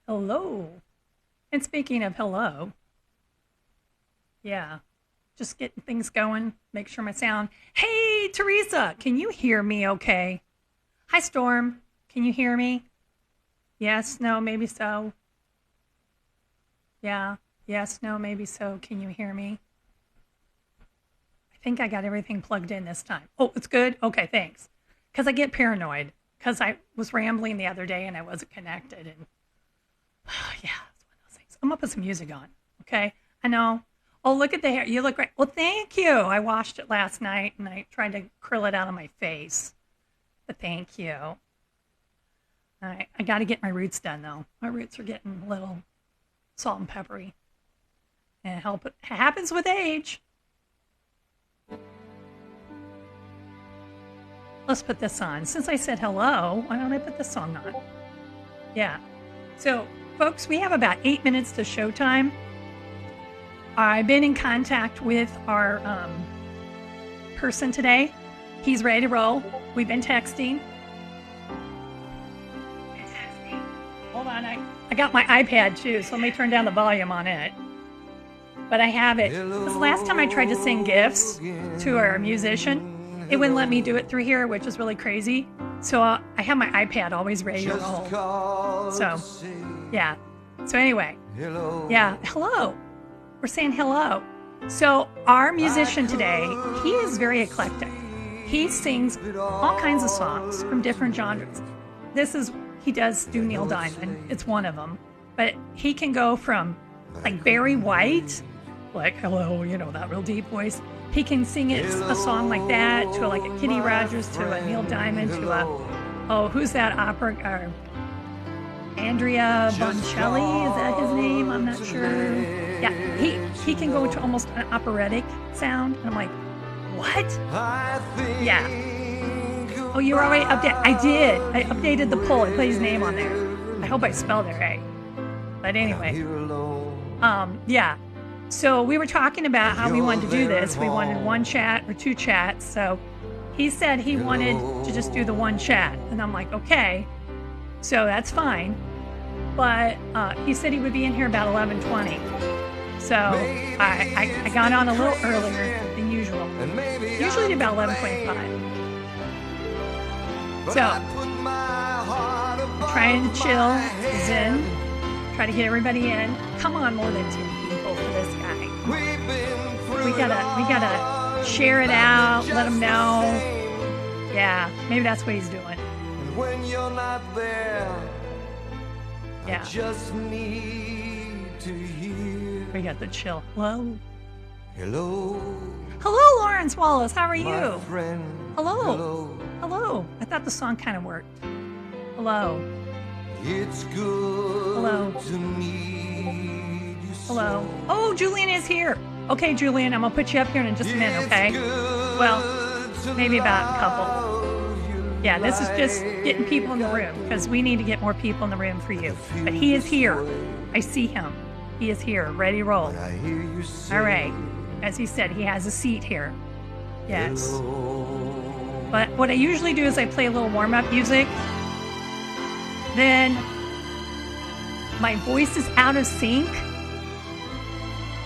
Hello. And speaking of hello, yeah, just getting things going, make sure my sound. Hey, Teresa, can you hear me okay? Hi, Storm. Can you hear me? Yes, no, maybe so. Yeah, yes, no, maybe so. Can you hear me? I think I got everything plugged in this time. Oh, it's good? Okay, thanks. Because I get paranoid because I was rambling the other day and I wasn't connected. And yeah, it's one of those things. I'm going to put some music on, okay? I know. Oh, look at the hair. You look great. Well, thank you. I washed it last night and I tried to curl it out of my face. But thank you. All right. I got to get my roots done, though. My roots are getting a little salt and peppery. And it happens with age. Let's put this on. Since I said hello, why don't I put this song on? Yeah. So, folks, we have about 8 minutes to showtime. I've been in contact with our person today. He's ready to roll. We've been texting. Hold on, I got my iPad too, so let me turn down the volume on it. But I have it. This last time I tried to sing gifts to our musician, it wouldn't let me do it through here, which is really crazy. So I have my iPad always ready to roll. So, yeah. So anyway, yeah, hello. We're saying hello. So our musician today, he is very eclectic. He sings all kinds of songs from different genres. He does do Neil Diamond. It's one of them. But he can go from like Barry White, like hello, that real deep voice. He can sing a song like that to like a Kenny Rogers, to a Neil Diamond, to who's that opera? Andrea Bocelli, is that his name? I'm not sure. Yeah, he can go to almost an operatic sound. And I'm like, what? Yeah. Oh, you already updated? I did. I updated the poll. I put his name on there. I hope I spelled it right. But anyway, yeah. So we were talking about how we wanted to do this. We wanted one chat or two chats. So he said he wanted to just do the one chat. And I'm like, okay. So that's fine. But he said he would be in here about 11:20. So I got on a little earlier than usual. Usually about 11:25. So I'm trying to chill, zen, try to get everybody in. Come on, more than 10 people for this guy. We gotta share it out, let him know. Yeah, maybe that's what he's doing. When you're not there, yeah. I just need to hear. We got the chill. Hello. Hello, Lawrence Wallace. How are you? Friend. Hello. Hello. I thought the song kind of worked. Hello. It's good. Hello. To meet you. Hello. Oh, Julian is here. Okay, Julian, I'm gonna put you up here in just a minute, okay? Well, maybe about a couple. Yeah, this is just getting people in the room because we need to get more people in the room for you. But he is here. I see him. He is here, ready to roll. All right. As he said, he has a seat here. Yes. But what I usually do is I play a little warm-up music. Then my voice is out of sync.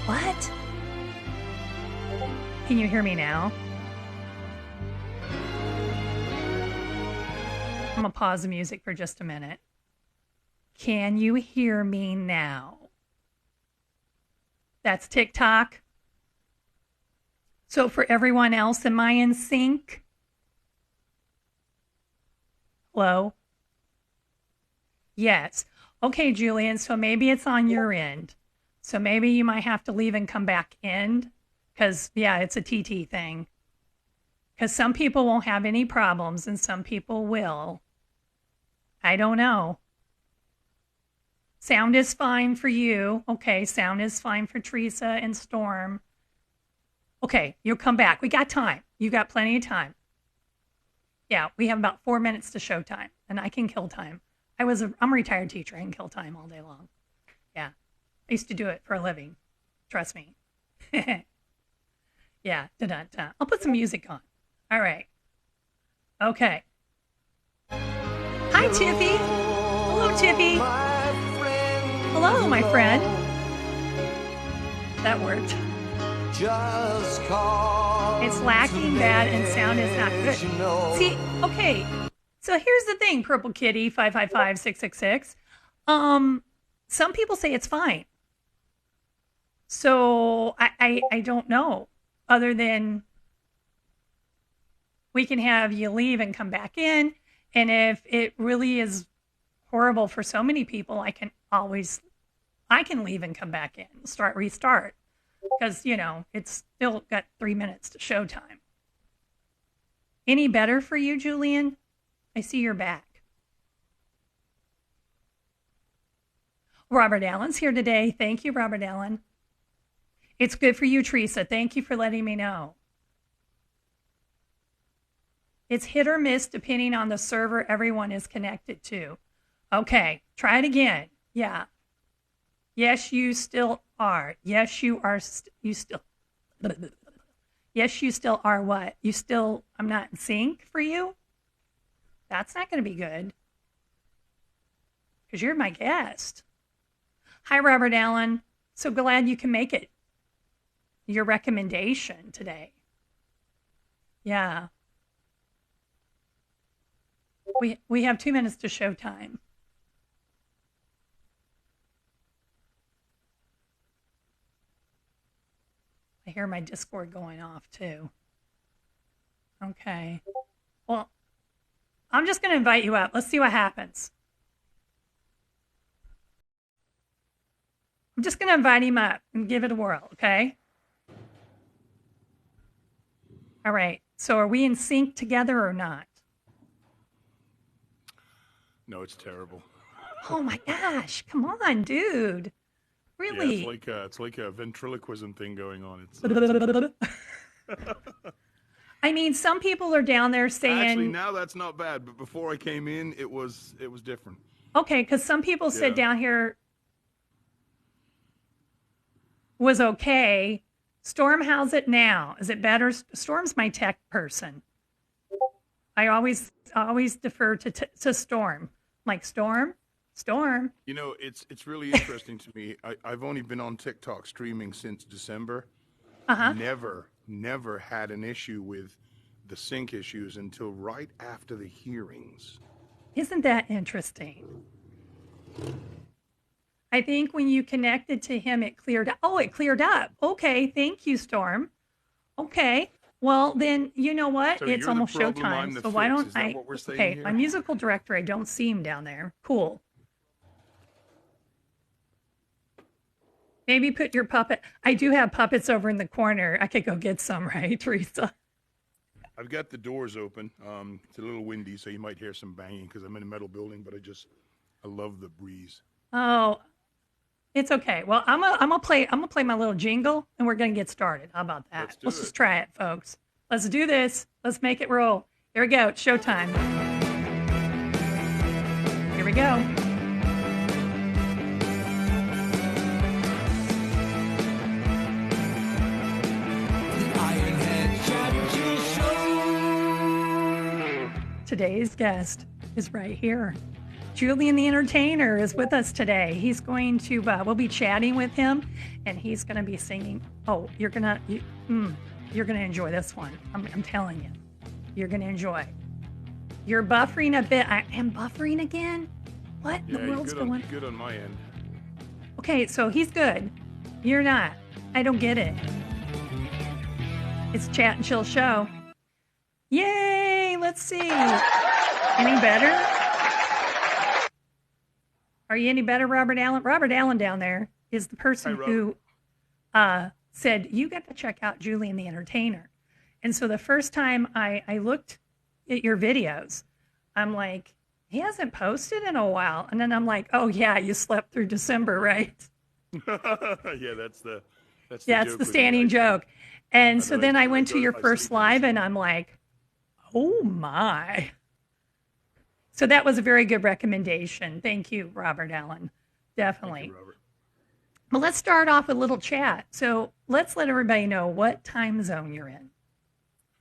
What? Can you hear me now? I'm going to pause the music for just a minute. Can you hear me now? That's TikTok. So for everyone else, am I in sync? Hello? Yes. Okay, Julian, so maybe it's on your end. So maybe you might have to leave and come back in. Because, yeah, it's a TT thing. Because some people won't have any problems and some people will. I don't know. Sound is fine for you. Okay, sound is fine for Teresa and Storm. Okay, you'll come back. We got time. You got plenty of time. Yeah, we have about 4 minutes to showtime, and I can kill time. I'm a retired teacher. I can kill time all day long. Yeah, I used to do it for a living. Trust me. Yeah, da-da-da. I'll put some music on. All right. Okay. Hi, Tiffy. Hello, Tiffy. Hello, my friend. That worked. It's lacking bad and sound is not good. See, okay. So here's the thing, Purple Kitty 555-666. Some people say it's fine. So I don't know. Other than we can have you leave and come back in. And if it really is horrible for so many people, I can leave and come back in, restart. Because, it's still got 3 minutes to showtime. Any better for you, Julian? I see you're back. Robert Allen's here today. Thank you, Robert Allen. It's good for you, Teresa. Thank you for letting me know. It's hit or miss depending on the server everyone is connected to. Okay, try it again. Yeah. Yes, you still are. Yes, you are. You still. Yes, you still are what? I'm not in sync for you? That's not going to be good. Because you're my guest. Hi, Robert Allen. So glad you can make it. Your recommendation today. Yeah. We have 2 minutes to showtime. I hear my Discord going off too. Okay. Well, I'm just going to invite you up. Let's see what happens. I'm just going to invite him up and give it a whirl, okay? All right. So are we in sync together or not? No, it's terrible. Oh my gosh. Come on, dude. Really? Yeah, it's like a ventriloquism thing going on. I mean, some people are down there saying... Actually, now that's not bad, but before I came in, it was different. Okay, because some people said down here was okay. Storm, how's it now? Is it better? Storm's my tech person. I always defer to Storm. Like, Storm? It's really interesting to me. I've only been on TikTok streaming since December. Uh-huh. Never had an issue with the sync issues until right after the hearings. Isn't that interesting? I think when you connected to him, it cleared up. Oh, it cleared up. Okay, thank you, Storm. Okay, well then, you know what? So it's almost showtime. So why don't I? Okay, here? my musical director, I don't see him down there. Cool. Maybe put your puppet. I do have puppets over in the corner. I could go get some, right, Teresa? I've got the doors open. It's a little windy, so you might hear some banging because I'm in a metal building. But I love the breeze. Oh, it's okay. Well, I'm gonna play my little jingle, and we're gonna get started. How about that? Let's just try it, folks. Let's do this. Let's make it roll. Here we go. It's showtime. Here we go. Today's guest is right here. Julian the Entertainer is with us today. He's going to, we'll be chatting with him, and he's going to be singing. Oh, you're going to enjoy this one. I'm telling you. You're going to enjoy. You're buffering a bit. I am buffering again? What in the world's going on? Good on my end. Okay, so he's good. You're not. I don't get it. It's Chat and Chill Show. Yay! Let's see. Any better? Are you any better, Robert Allen? Robert Allen down there is the person who said, you got to check out Julian the Entertainer. And so the first time I looked at your videos, I'm like, he hasn't posted in a while. And then I'm like, oh, yeah, you slept through December, right? Yeah, that's the standing joke. And so then I went to your first live, and I'm like, oh, my. So that was a very good recommendation. Thank you, Robert Allen. Definitely. Thank you, Robert. Well, let's start off with a little chat. So let's let everybody know what time zone you're in.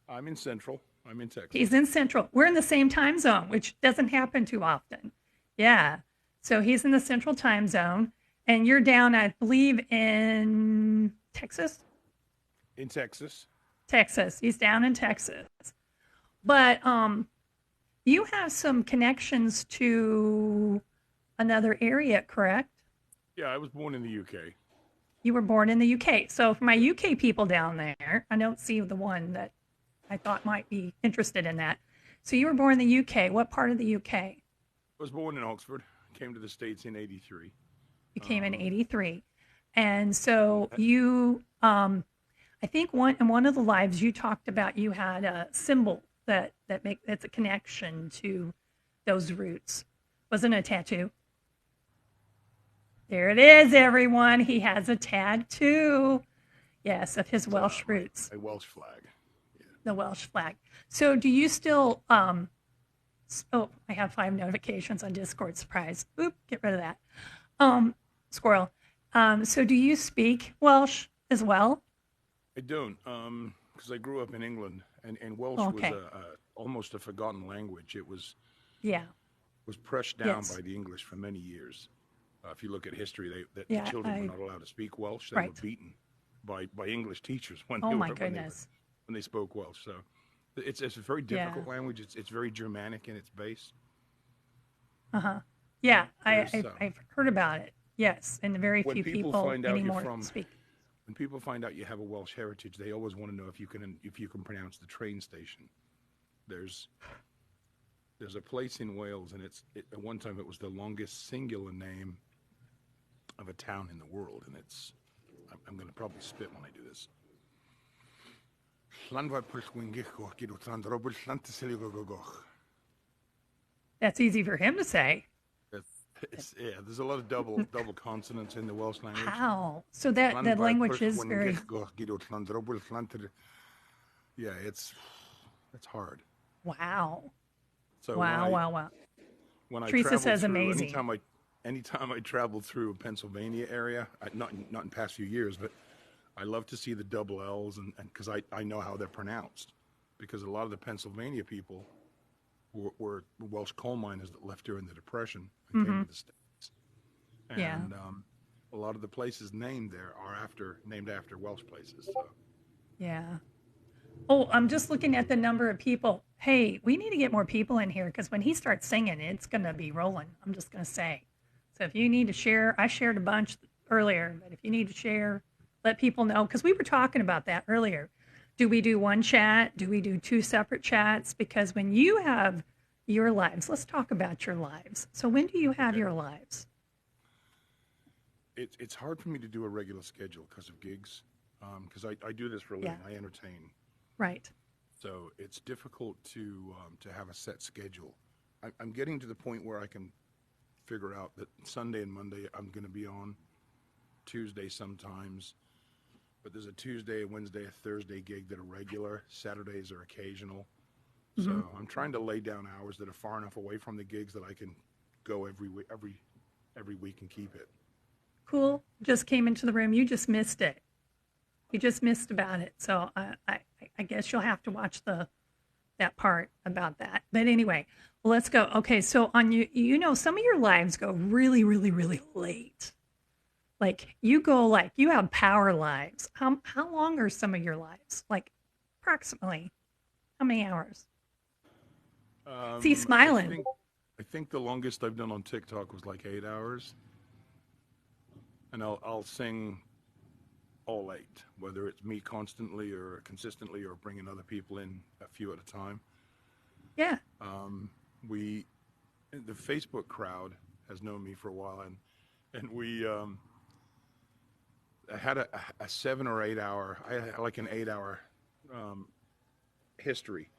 I'm in Central. I'm in Texas. He's in Central. We're in the same time zone, which doesn't happen too often. Yeah. So he's in the Central time zone. And you're down, I believe, in Texas? In Texas. Texas. He's down in Texas. But you have some connections to another area, correct? Yeah, I was born in the UK. You were born in the UK. So for my UK people down there, I don't see the one that I thought might be interested in that. So you were born in the UK. What part of the UK? I was born in Oxford. Came to the States in '83. You came in 83. And so you, I think in one of the lives you talked about you had a symbol that's a connection to those roots. Wasn't it a tattoo? There it is, everyone. He has a tattoo. Yes, of his Welsh roots. A Welsh flag. Yeah. The Welsh flag. So do you still, oh, I have 5 notifications on Discord. Surprise. Oop, get rid of that. Squirrel. So do you speak Welsh as well? I don't, because I grew up in England, and Welsh Okay. was almost a forgotten language. It was Yeah. pressed down Yes. by the English for many years. If you look at history, the Yeah, children were not allowed to speak Welsh. They Right. were beaten by English teachers when Oh they my were goodness. when they spoke Welsh. So it's a very difficult language. It's very Germanic in its base. Uh-huh. Yeah, There's, I've heard about it. Yes, and very when few people people find out you're anymore from- speak. When people find out you have a Welsh heritage, they always want to know if you can pronounce the train station. There's a place in Wales, and at one time it was the longest singular name of a town in the world, and I'm going to probably spit when I do this. That's easy for him to say. There's a lot of double consonants in the Welsh language. How? So that language is very. Yeah, it's hard. Wow. So Wow. when I Teresa travel says through, amazing. anytime I travel through Pennsylvania area, not in past few years, but I love to see the double L's, and because I know how they're pronounced, because a lot of the Pennsylvania people were Welsh coal miners that left during the Depression and came to the States, and Yeah. a lot of the places named there are named after Welsh places. So. Yeah. Oh, I'm just looking at the number of people. Hey, we need to get more people in here because when he starts singing, it's going to be rolling. I'm just going to say. So if you need to share, I shared a bunch earlier, but if you need to share, let people know because we were talking about that earlier. Do we do one chat? Do we do 2 separate chats? Because when you have your lives, let's talk about your lives. So when do you have your lives? It's hard for me to do a regular schedule because of gigs, because I do this for a living. Yeah. I entertain. Right. So it's difficult to have a set schedule. I'm getting to the point where I can figure out that Sunday and Monday I'm going to be on, Tuesday sometimes, but there's a Tuesday, a Wednesday, a Thursday gig that are regular. Saturdays are occasional. So I'm trying to lay down hours that are far enough away from the gigs that I can go every week and keep it. Cool. Just came into the room. You just missed it. You just missed about it. So I guess you'll have to watch that part about that. But anyway, let's go. Okay, so on some of your lives go really, really, really late. Like you have power lives. How long are some of your lives? Like approximately how many hours? See, smiling. I think the longest I've done on TikTok was like 8 hours, and I'll sing all 8, whether it's me constantly or consistently or bringing other people in a few at a time. Yeah. The Facebook crowd has known me for a while, and we I had a 7 or 8 hour. I had like an 8-hour history.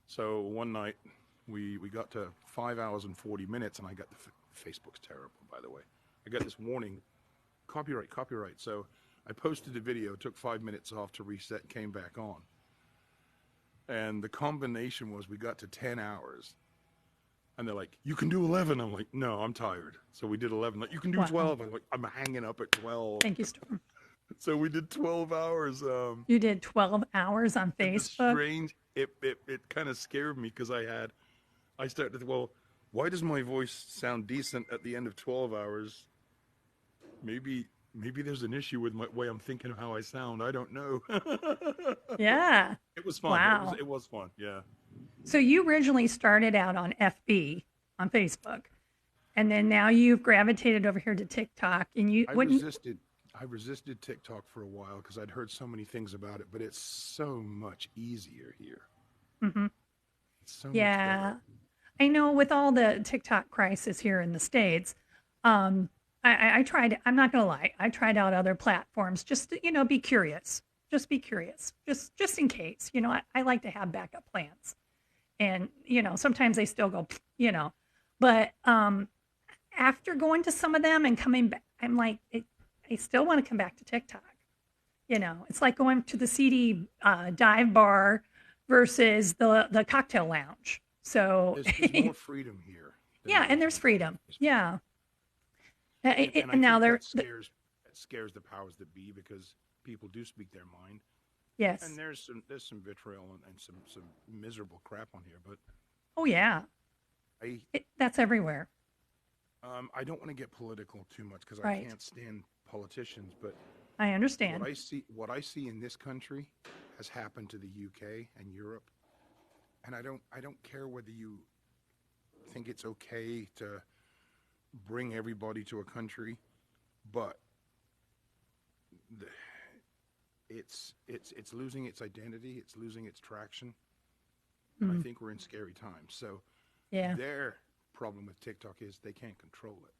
So one night we got to 5 hours and 40 minutes, and I got Facebook's terrible, by the way. I got this warning, copyright. So I posted the video, took 5 minutes off to reset, came back on. And the combination was we got to 10 hours. And they're like, you can do 11. I'm like, no, I'm tired. So we did 11. Like, you can do 12. I'm like, I'm hanging up at 12. Thank you, Storm. So we did 12 hours. You did 12 hours on Facebook? Strange. It kind of scared me because I started, well, why does my voice sound decent at the end of 12 hours? maybe there's an issue with my way I'm thinking of how I sound. I don't know. Yeah. It was fun. Wow. It was fun. Yeah. So you originally started out on FB on Facebook, and then now you've gravitated over here to TikTok, and you I wouldn't. resisted I resisted TikTok for a while because I'd heard so many things about it, but it's so much easier here. Mhm. It's so much better. Yeah. I know with all the TikTok crisis here in the States, um, I tried, I'm not going to lie, I tried out other platforms just to, be curious. Just be curious, just in case. I like to have backup plans. And, sometimes they still go, but after going to some of them and coming back, I'm like, I still want to come back to TikTok. It's like going to the seedy dive bar versus the cocktail lounge. So, There's more freedom here than yeah, there and is there's on freedom. Facebook. Yeah. And I And now think they're, that scares the powers that be because people do speak their mind. And yes. there's some vitriol and some miserable crap on here, but Oh, yeah. I That's everywhere. I don't want to get political too much because I Right. can't stand politicians, but I understand. what I see in this country has happened to the UK and Europe, and I don't care whether you think it's okay to bring everybody to a country, but the, it's losing its identity, it's losing its traction, and I Mm, think we're in scary times. So yeah. their problem with TikTok is they can't control it.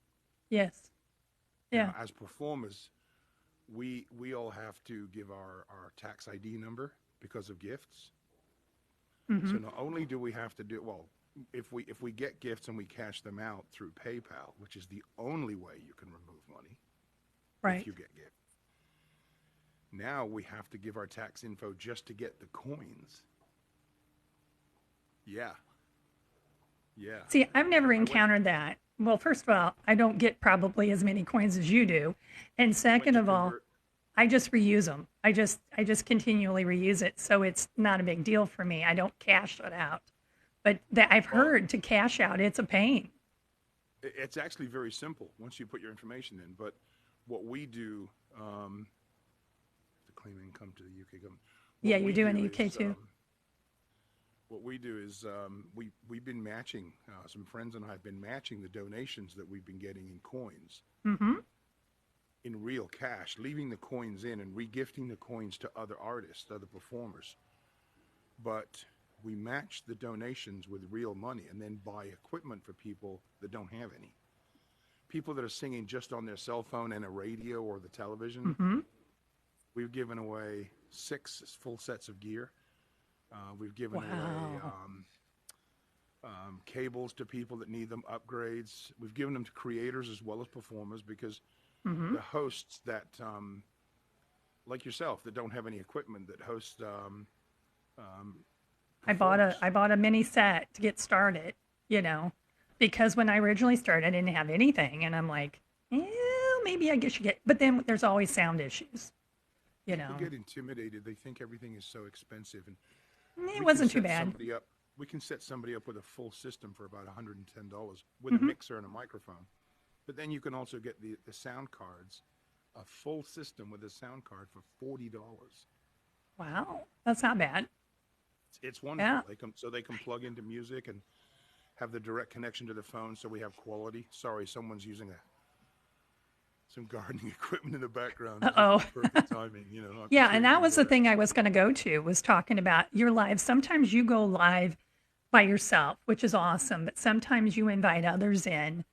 Yes. Yeah. Now, as performers, we all have to give our tax ID number because of gifts. Hmm. So not only do we have to do well, if we get gifts and we cash them out through PayPal, which is the only way you can remove money if Right. you get gifts. Now we have to give our tax info just to get the coins. Yeah, yeah. See, I've never I went encountered that. Well, first of all, I don't get probably as many coins as you do. And I went second to of all, convert. I just reuse them. I just continually reuse it. So it's not a big deal for me. I don't cash it out. But I've Well, heard to cash out, it's a pain. it's actually very simple once you put your information in. But what we do, to claim income to the UK government, Yeah, what you we do in do the UK is too. we've been matching. Some friends and I have been matching the donations that we've been getting in coins Mm-hmm. in real cash, leaving the coins in and regifting the coins to other artists, other performers. But we match the donations with real money and then buy equipment for people that don't have any. People that are singing just on their cell phone and a radio or the television, Mm-hmm. we've given away 6 full sets of gear. We've given away Wow. cables to people that need them, upgrades. We've given them to creators as well as performers because Mm-hmm. the hosts that, like yourself, that don't have any equipment, that host performers. I bought a mini set to get started, you know, because when I originally started, I didn't have anything, and I'm like, maybe I guess you get. But then there's always sound issues, you People know. get intimidated. They think everything is so expensive, and It we can wasn't too set bad. somebody up. We can set somebody up with a full system for about $110 with a Hmm. mixer and a microphone. But then you can also get the sound cards, a full system with a sound card for $40. Wow, that's not bad. It's wonderful. Yeah. They can plug into music and have the direct connection to the phone, so we have quality. Sorry, someone's using some gardening equipment in the background. It's just Oh. perfect timing. I'm Yeah, sure and you that can was hear the it. thing I was going to go to was talking about your live. Sometimes you go live by yourself, which is awesome, but sometimes you invite others in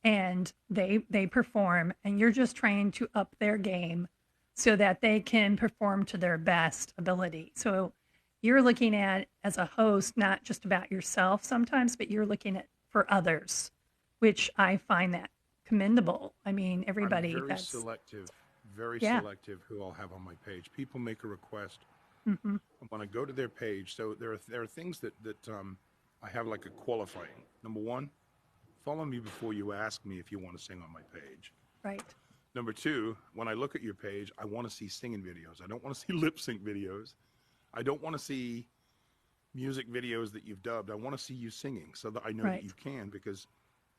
and they perform and you're just trying to up their game so that they can perform to their best ability. So you're looking at as a host not just about yourself sometimes, but you're looking at for others, which I find that commendable. I mean, I'm everybody that's very yeah. selective who I'll have on my page. People make a request. Hmm. I want to go to their page. So there are things that I have like a qualifying. Number one, follow me before you ask me if you want to sing on my page. Right. Number two, when I look at your page, I want to see singing videos. I don't want to see lip sync videos. I don't want to see music videos that you've dubbed. I want to see you singing so that I know that Right. you can, because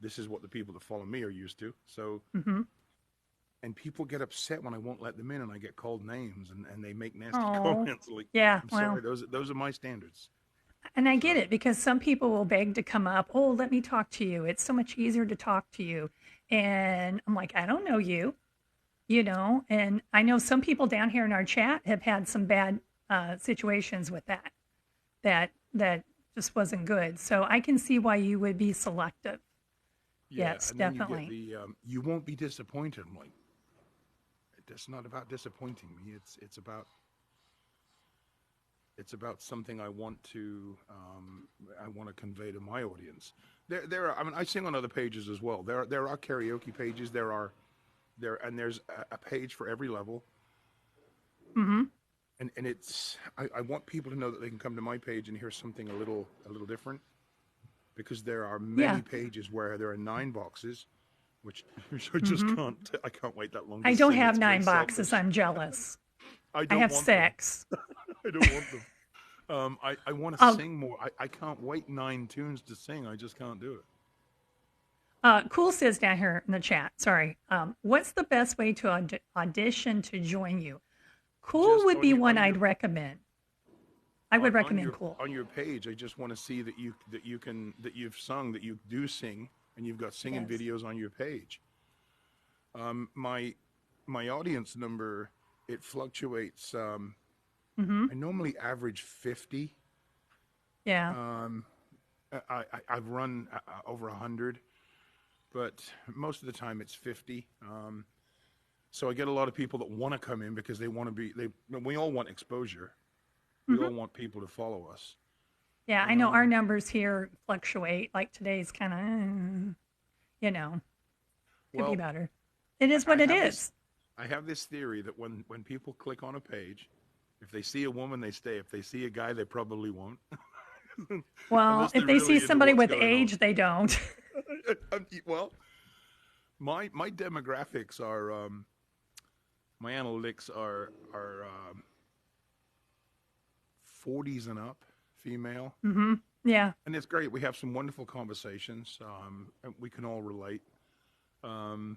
this is what the people that follow me are used to. So Hmm. and people get upset when I won't let them in, and I get called names, and they make nasty Oh, comments. Like, yeah. I'm Well, sorry, those are my standards. and I get So it because some people will beg to come up. Oh, let me talk to you. It's so much easier to talk to you. And I'm like, I don't know you, and I know some people down here in our chat have had some bad situations with that just wasn't good. So I can see why you would be selective. yeah, Yes, and then you get definitely. the you won't be disappointed. I'm like, it's not about disappointing me. It's about something I want to convey to my audience. There are, I mean, I sing on other pages as well. There are karaoke pages. There's a page for every level. Mm-hmm. And I want people to know that they can come to my page and hear something a little different, because there are Yeah. many pages where there are 9 boxes, which I just Mm-hmm. can't wait that long to I don't sing. have It's very 9 boxes. selfish. I'm jealous. I I don't have want them. 6. I don't want them. I want to Oh, sing more. I can't wait 9 tunes to sing. I just can't do it. Cool says down here in the chat. Sorry. What's the best way to audition to join you? Cool Just would be one I'd recommend. I would recommend Cool. on your page. I just want to see that you've sung, that you do sing, and you've got singing Yes. videos on your page. My audience number, it fluctuates. Mm-hmm. I normally average 50. Yeah. Um, I've run over 100, but most of the time it's 50. So I get a lot of people that want to come in because they want to be. We all want exposure. We Mm-hmm. all want people to follow us. Yeah, I know our Um, numbers here fluctuate. Like today's kind of, you know, could be well, better. It is I what it have this. is. I have this theory that when people click on a page, if they see a woman, they stay. If they see a guy, they probably won't, Well, unless if they're they see really into somebody what's with going on. age, they don't. Well, my demographics are my analytics are 40s and up, female, Mm-hmm. Yeah. and it's great. We have some wonderful conversations. And we can all relate. Um,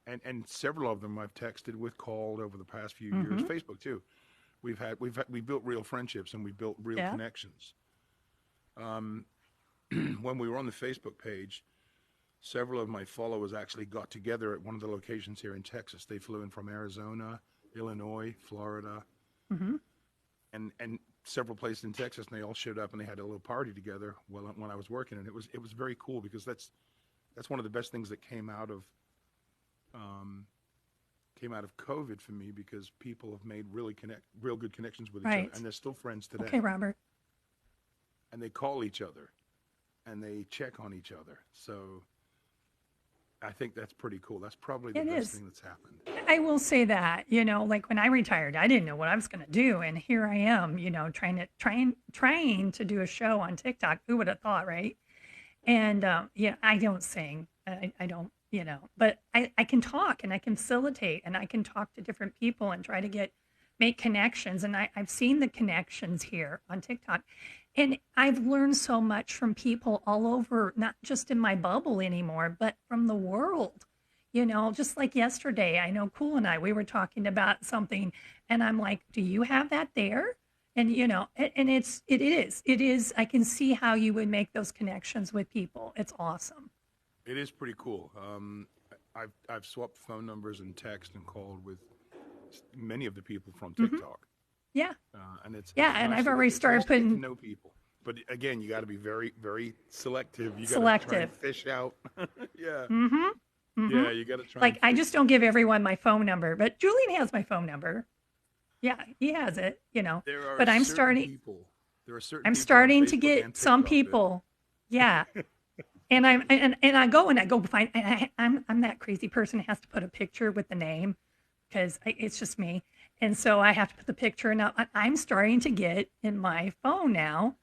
and several of them I've texted with, called over the past few years. Mm-hmm. Facebook too. We built real friendships, and we built real Yeah. connections. Um, when we were on the Facebook page, several of my followers actually got together at one of the locations here in Texas. They flew in from Arizona, Illinois, Florida, Mm-hmm. and several places in Texas, and they all showed up and they had a little party together when I was working, and it was very cool, because that's one of the best things that um, came out of COVID for me, because people have made real good connections with each other, Right. and they're still friends today, Okay, Robert. and they call each other, and they check on each other. So I think that's pretty cool. That's probably the It best is. thing that's happened. I will say that, like when I retired, I didn't know what I was going to do. And here I am, trying to do a show on TikTok. Who would have thought, right? And yeah, I don't sing. I don't, but I can talk and I can facilitate and I can talk to different people and try to make connections. And I've seen the connections here on TikTok. And I've learned so much from people all over, not just in my bubble anymore, but from the world. Just like yesterday, I know Cool and we were talking about something, and I'm like, do you have that there? And and it is. I can see how you would make those connections with people. It's awesome. It is pretty cool. I've swapped phone numbers and text and called with many of the people from Hmm. TikTok, Yeah, and it's yeah. And nice I've to already it's nice started to get to putting know people. But again, you got to be very very selective. You got to try and selective. fish out. Yeah, Hmm. Hmm. yeah. You got to try and Like I fish. just don't give everyone my phone number, but Julian has my phone number. Yeah, he has it. There are But I'm certain starting. people. There are certain I'm people on starting to Facebook get and some TikTok that people. Yeah, and I go find I'm that crazy person who has to put a picture with the name because it's just me, and so I have to put the picture. Now I'm starting to get in my phone now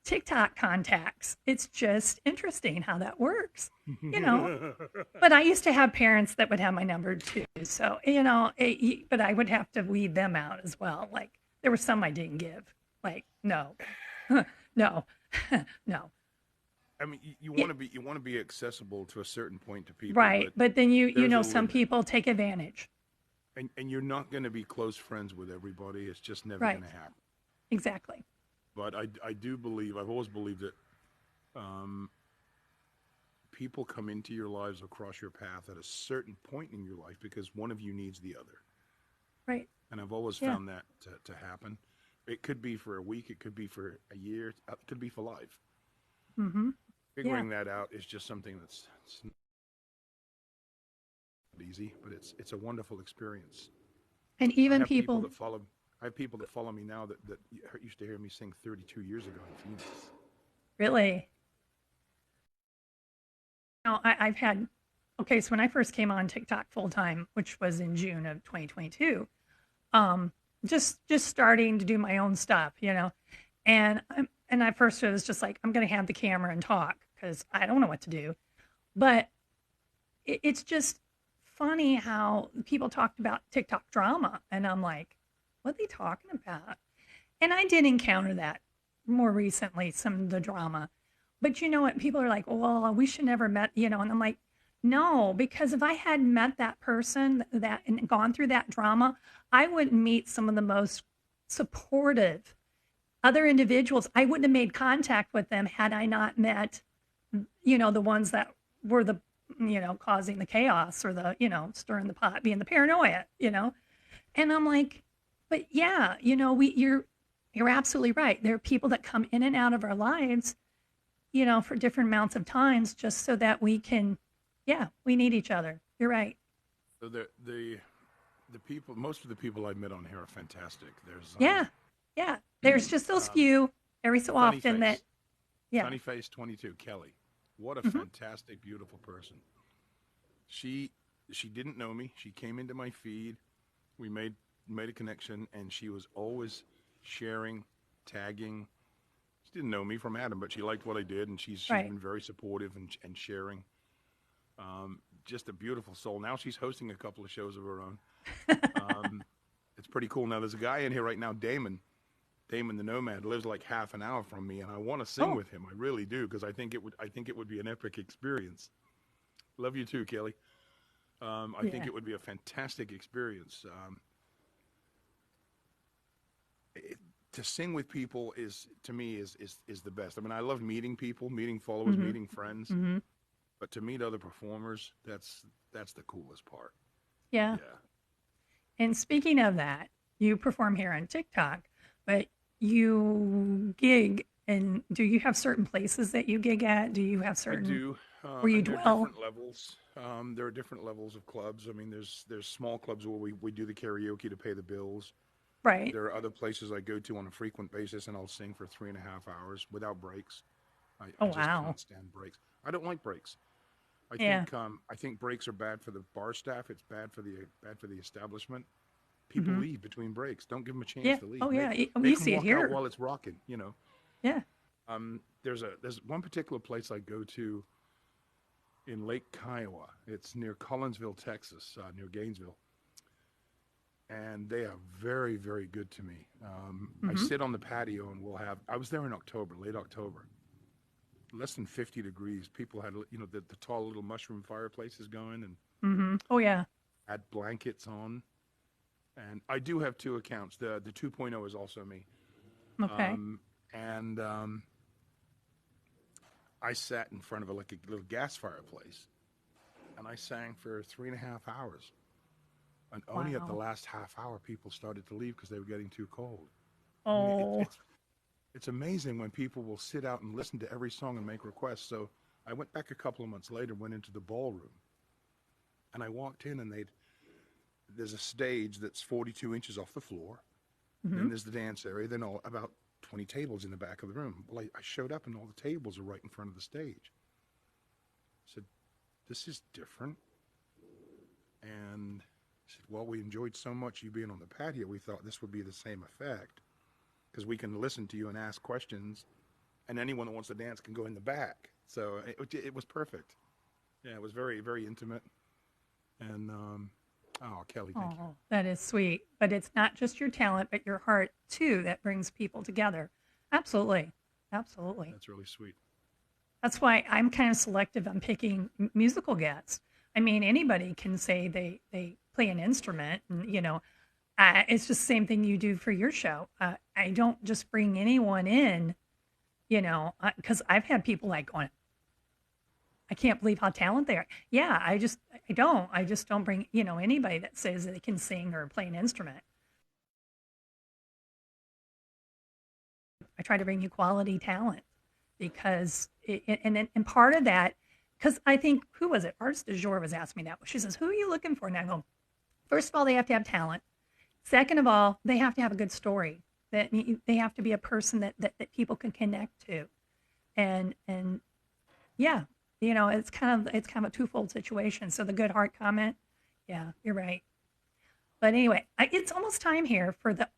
TikTok contacts. It's just interesting how that works, you know. But I used to have parents that would have my number too, so but I would have to weed them out as well. Like there were some I didn't give. Like no, no, no. I mean, you Yeah, want to be accessible to a certain point to people, right, but but then there's a some limit. people take advantage. and you're not going to be close friends with everybody. It's just never Right. going to happen. Exactly. But I do believe, I've always believed that um, people come into your lives or cross your path at a certain point in your life because one of you needs the other. Right. And I've always Yeah. found that to happen. It could be for a week, it could be for a year, it could be for life. Mm-hmm. Yeah. Figuring that out is just something that's it's not easy, but it's a wonderful experience. And I even have people people, that follow. I have people that follow me now that used to hear me sing 32 years ago in Phoenix. really, I've had, okay, so when I first came on TikTok full time, which was in June of 2022, um, just starting to do my own stuff, and at first it was just like, I'm going to have the camera and talk because I don't know what to do. But it's just funny how people talked about TikTok drama, and I'm like, what are they talking about? And I did encounter that more recently, some of the drama. But you know what? People are like, well, we should never met, and I'm like, no, because if I had met that person that and gone through that drama, I would meet some of the most supportive other individuals. I wouldn't have made contact with them had I not met, the ones that were the, causing the chaos or the, stirring the pot, being the paranoia. And I'm like, but yeah, you're absolutely right. There are people that come in and out of our lives, for different amounts of times just so that we can, yeah, we need each other. You're right. So the people, most of the people I've met on here are fantastic. There's Yeah. Yeah. There's just those few every so Sunny often that, Face, yeah. Sunny Face 22, Kelly. What a Hmm. fantastic, beautiful person. She she didn't know me. She came into my feed. We made a connection, and she was always sharing, tagging. She didn't know me from Adam, but she liked what I did, and she's Right. been very supportive and sharing. Just a beautiful soul. Now she's hosting a couple of shows of her own. Um, it's pretty cool. Now there's a guy in here right now, Damon. Damon the Nomad lives like half an hour from me, and I want to sing Oh, with him. I really do because I think it would be an epic experience. Love you too, Kelly. I think yeah. it would be a fantastic experience. To sing with people is to me is the best. I mean, I love meeting people, meeting followers, Hmm. meeting friends, Hmm. but to meet other performers, that's the coolest part. Yeah. Yeah. And speaking of that, you perform here on TikTok, but you gig, and do you have certain places that you gig at? Do you have I certain do, where you and there are dwell? different levels. There are different levels of clubs. I mean, there's small clubs where we do the karaoke to pay the bills. Right. There are other places I go to on a frequent basis, and I'll sing for 3.5 hours without breaks. I Oh, just wow. can't stand breaks. I don't like breaks. Yeah. I think breaks are bad for the bar staff. It's bad for the establishment. People Hmm. leave between breaks. Don't give them a chance Yeah. to leave. Oh, Make yeah. You make them see it walk out here. while it's rocking. You know. Yeah. There's one particular place I go to in Lake Kiowa. It's near Collinsville, Texas, near Gainesville, and they are very, very good to me. I Hmm. sit on the patio and we'll have. I was there in October, late October, less than 50 degrees. People had, the tall little mushroom fireplaces going and Hmm. Oh, yeah. had blankets on. And I do have two accounts. The 2.0 is also me. Okay. And I sat in front of like a little gas fireplace, and I sang for 3.5 hours. And only at the Wow. last half hour, people started to leave because they were getting too cold. I mean, Oh, it's amazing when people will sit out and listen to every song and make requests. So I went back a couple of months later, went into the ballroom, and I walked in, and there's a stage that's 42 inches off the floor. hmm. Then there's the dance area. Then about 20 tables in the back of the room. Well, I showed up, and all the tables are right in front of the stage. I said, "This is different." And I said, "Well, we enjoyed so much you being on the patio, we thought this would be the same effect because we can listen to you and ask questions, and anyone that wants to dance can go in the back." So it was perfect. Yeah, it was very, very intimate. And oh, Kelly, thank you. Oh, that is sweet. But it's not just your talent, but your heart too that brings people together. Absolutely. Absolutely. That's really sweet. That's why I'm kind of selective on picking musical guests. I mean, anybody can say they play an instrument. And, it's just the same thing you do for your show. I don't just bring anyone in, because I've had people like going, I can't believe how talented they are. Yeah, I just don't bring, anybody that says they can sing or play an instrument. I try to bring you quality talent because, and part of that, because I think, who was it? Artist du jour was asking me that. She says, who are you looking for? And I go, first of all, they have to have talent. Second of all, they have to have a good story. That they have to be a person that people can connect to. And yeah, it's kind of a twofold situation. So the good heart comment, yeah, you're right. But anyway, it's almost time here for the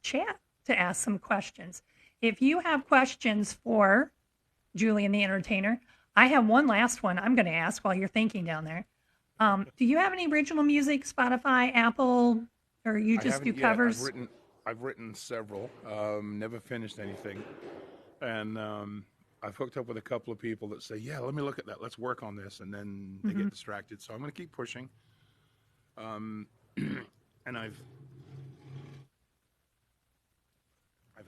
chat to ask some questions. If you have questions for Julian the Entertainer, I have one last one I'm going to ask while you're thinking down there. Do you have any original music, Spotify, Apple, or you I just do haven't yet. covers? I've written several. Never finished anything, and I've hooked up with a couple of people that say, "Yeah, let me look at that. Let's work on this," and then they Hmm. get distracted. So I'm going to keep pushing. Um, and I've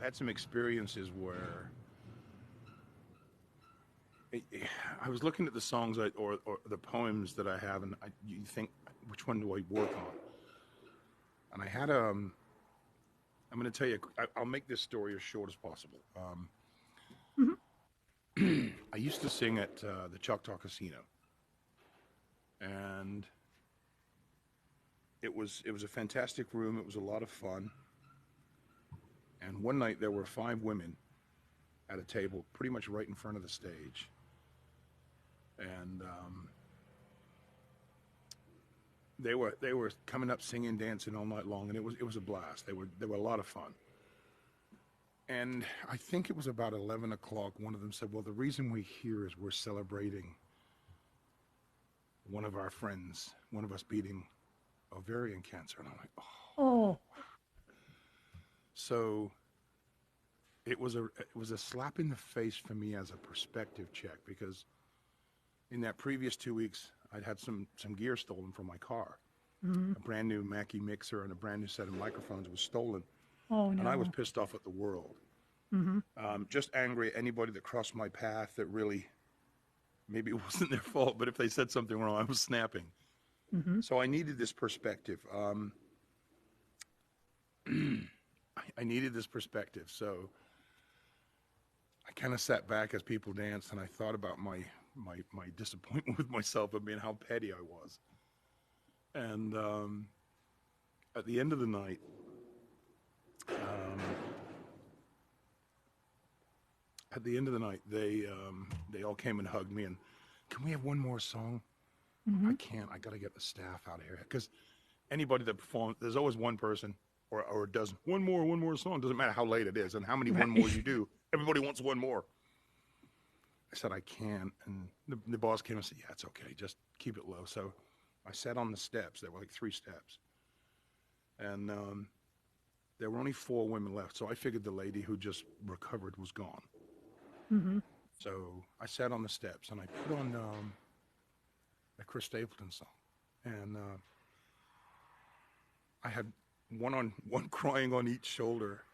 had some experiences where I was looking at the songs or the poems that I have, and you think, which one do I work on? And I had I'm going to tell you, I'll make this story as short as possible. Hmm. I used to sing at the Choctaw Casino, and it was a fantastic room. It was a lot of fun. And one night there were 5 women at a table, pretty much right in front of the stage, and they were coming up, singing, dancing all night long, and it was a blast. They were a lot of fun. And I think it was about 11 o'clock. One of them said, "Well, the reason we're here is we're celebrating one of our friends, one of us beating ovarian cancer." And I'm like, oh. Oh, So it was a slap in the face for me as a perspective check, because in that previous 2 weeks, I'd had some gear stolen from my car. hmm. A brand new Mackie mixer and a brand new set of microphones was stolen, Oh and I was no. pissed off at the world. Hmm. Just angry at anybody that crossed my path that really, maybe it wasn't their fault, but if they said something wrong, I was snapping. Hmm. So I needed this perspective. I needed this perspective. So I kind of sat back as people danced, and I thought about my disappointment with myself of being how petty I was. And at the end of the night, um, they all came and hugged me and, "Can we have one more song?" I Hmm. can't. I got to get the staff out of here, because anybody that performs, there's always one person or a dozen. One more song. Doesn't matter how late it is and how many one Right. mores you do. Everybody wants one more. I said, "I can't." And the boss came and said, "Yeah, it's okay. Just keep it low." So I sat on the steps. There were like 3 steps. And there were only 4 women left. So I figured the lady who just recovered was gone. Hmm. So I sat on the steps and I put on a Chris Stapleton song. And I had one crying on each shoulder,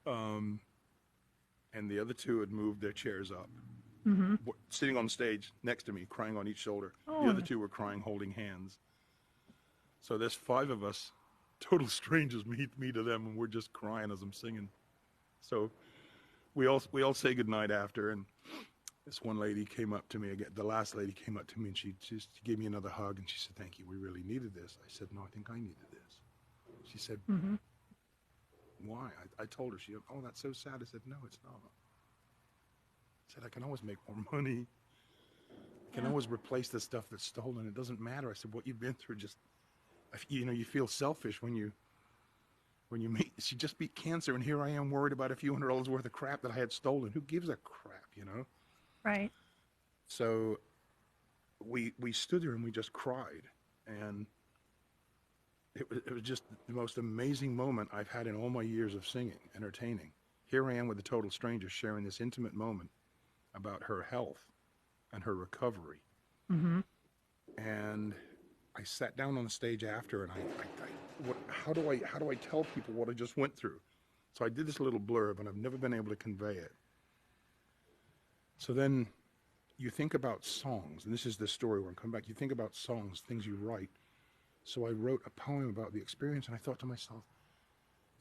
um, and the other 2 had moved their chairs up, Hmm. sitting on stage next to me, crying on each shoulder. The Oh other no. 2 were crying, holding hands. So there's 5 of us, total strangers, me to them, and we're just crying as I'm singing. So we all say goodnight after, and this one lady came up to me again. The last lady came up to me, and she just gave me another hug, and she said, "Thank you. We really needed this." I said, "No, I think I needed this." She said, Hmm. "Why?" I told her. She said, "Oh, that's so sad." I said, "No, it's not." I said, "I can always make more money. I can Yeah. always replace the stuff that's stolen. It doesn't matter." I said, "What you've been through, just, you feel selfish when you meet." She just beat cancer, and here I am worried about a few $100 worth of crap that I had stolen. Who gives a crap? Right. So we stood there and we just cried, and it was just the most amazing moment I've had in all my years of singing, entertaining. Here I am with a total stranger sharing this intimate moment about her health and her recovery. Hmm. And I sat down on the stage after, and how do I tell people what I just went through? So I did this little blurb, and I've never been able to convey it. So then you think about songs, and this is the story where I'm coming back. You think about songs, things you write. So I wrote a poem about the experience, and I thought to myself,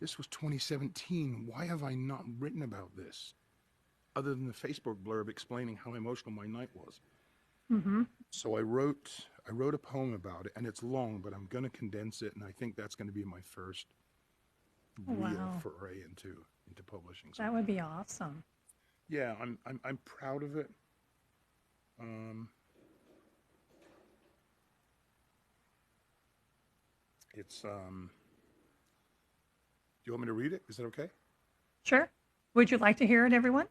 this was 2017. Why have I not written about this? Other than the Facebook blurb explaining how emotional my night was. Mm-hmm. So I wrote a poem about it, and it's long, but I'm going to condense it, and I think that's going to be my first real foray into publishing something. That would be awesome. Yeah, I'm proud of it. It's do you want me to read it? Is that okay? Sure. Would you like to hear it, everyone?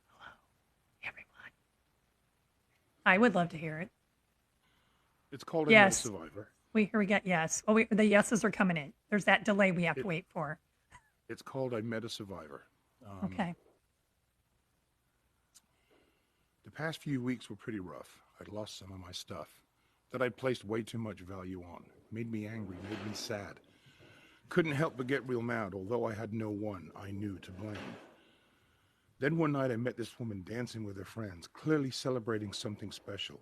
Hello, everyone. I would love to hear it. It's called I Met a Survivor. We got yes. Oh, the yeses are coming in. There's that delay we have to wait for. It's called I Met a Survivor. Okay. The past few weeks were pretty rough. I'd lost some of my stuff that I'd placed way too much value on. Made me angry, made me sad. Couldn't help but get real mad, although I had no one I knew to blame. Then one night I met this woman dancing with her friends, clearly celebrating something special.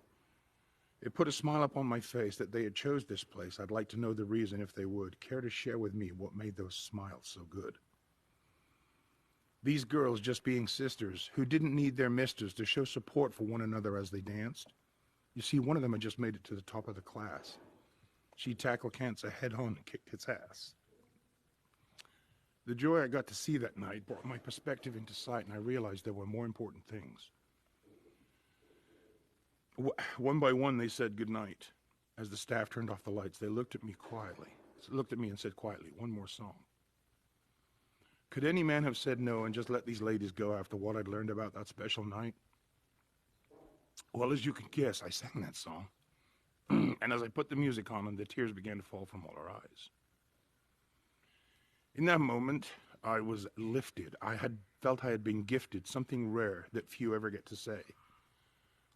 It put a smile up on my face that they had chose this place. I'd like to know the reason if they would. Care to share with me what made those smiles so good? These girls just being sisters who didn't need their misters to show support for one another as they danced. You see, one of them had just made it to the top of the class. She tackled cancer head on and kicked its ass. The joy I got to see that night brought my perspective into sight, and I realized there were more important things. One by one, they said goodnight. As the staff turned off the lights, they looked at me and said quietly, one more song. Could any man have said no and just let these ladies go after what I'd learned about that special night? Well, as you can guess, I sang that song. And as I put the music on them, the tears began to fall from all our eyes. In that moment, I was lifted. I had felt I had been gifted something rare that few ever get to say.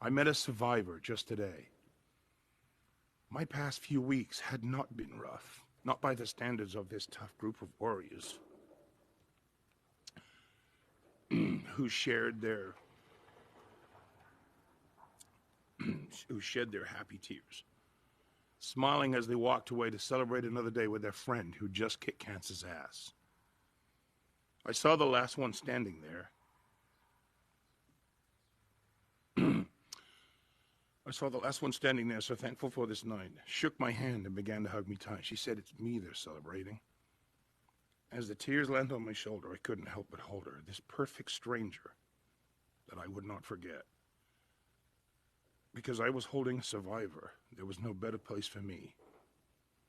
I met a survivor just today. My past few weeks had not been rough, not by the standards of this tough group of warriors who shed their happy tears, smiling as they walked away to celebrate another day with their friend who just kicked cancer's ass. I saw the last one standing there. So thankful for this night. Shook my hand and began to hug me tight. She said, it's me they're celebrating. As the tears landed on my shoulder, I couldn't help but hold her, this perfect stranger that I would not forget. Because I was holding a survivor, there was no better place for me.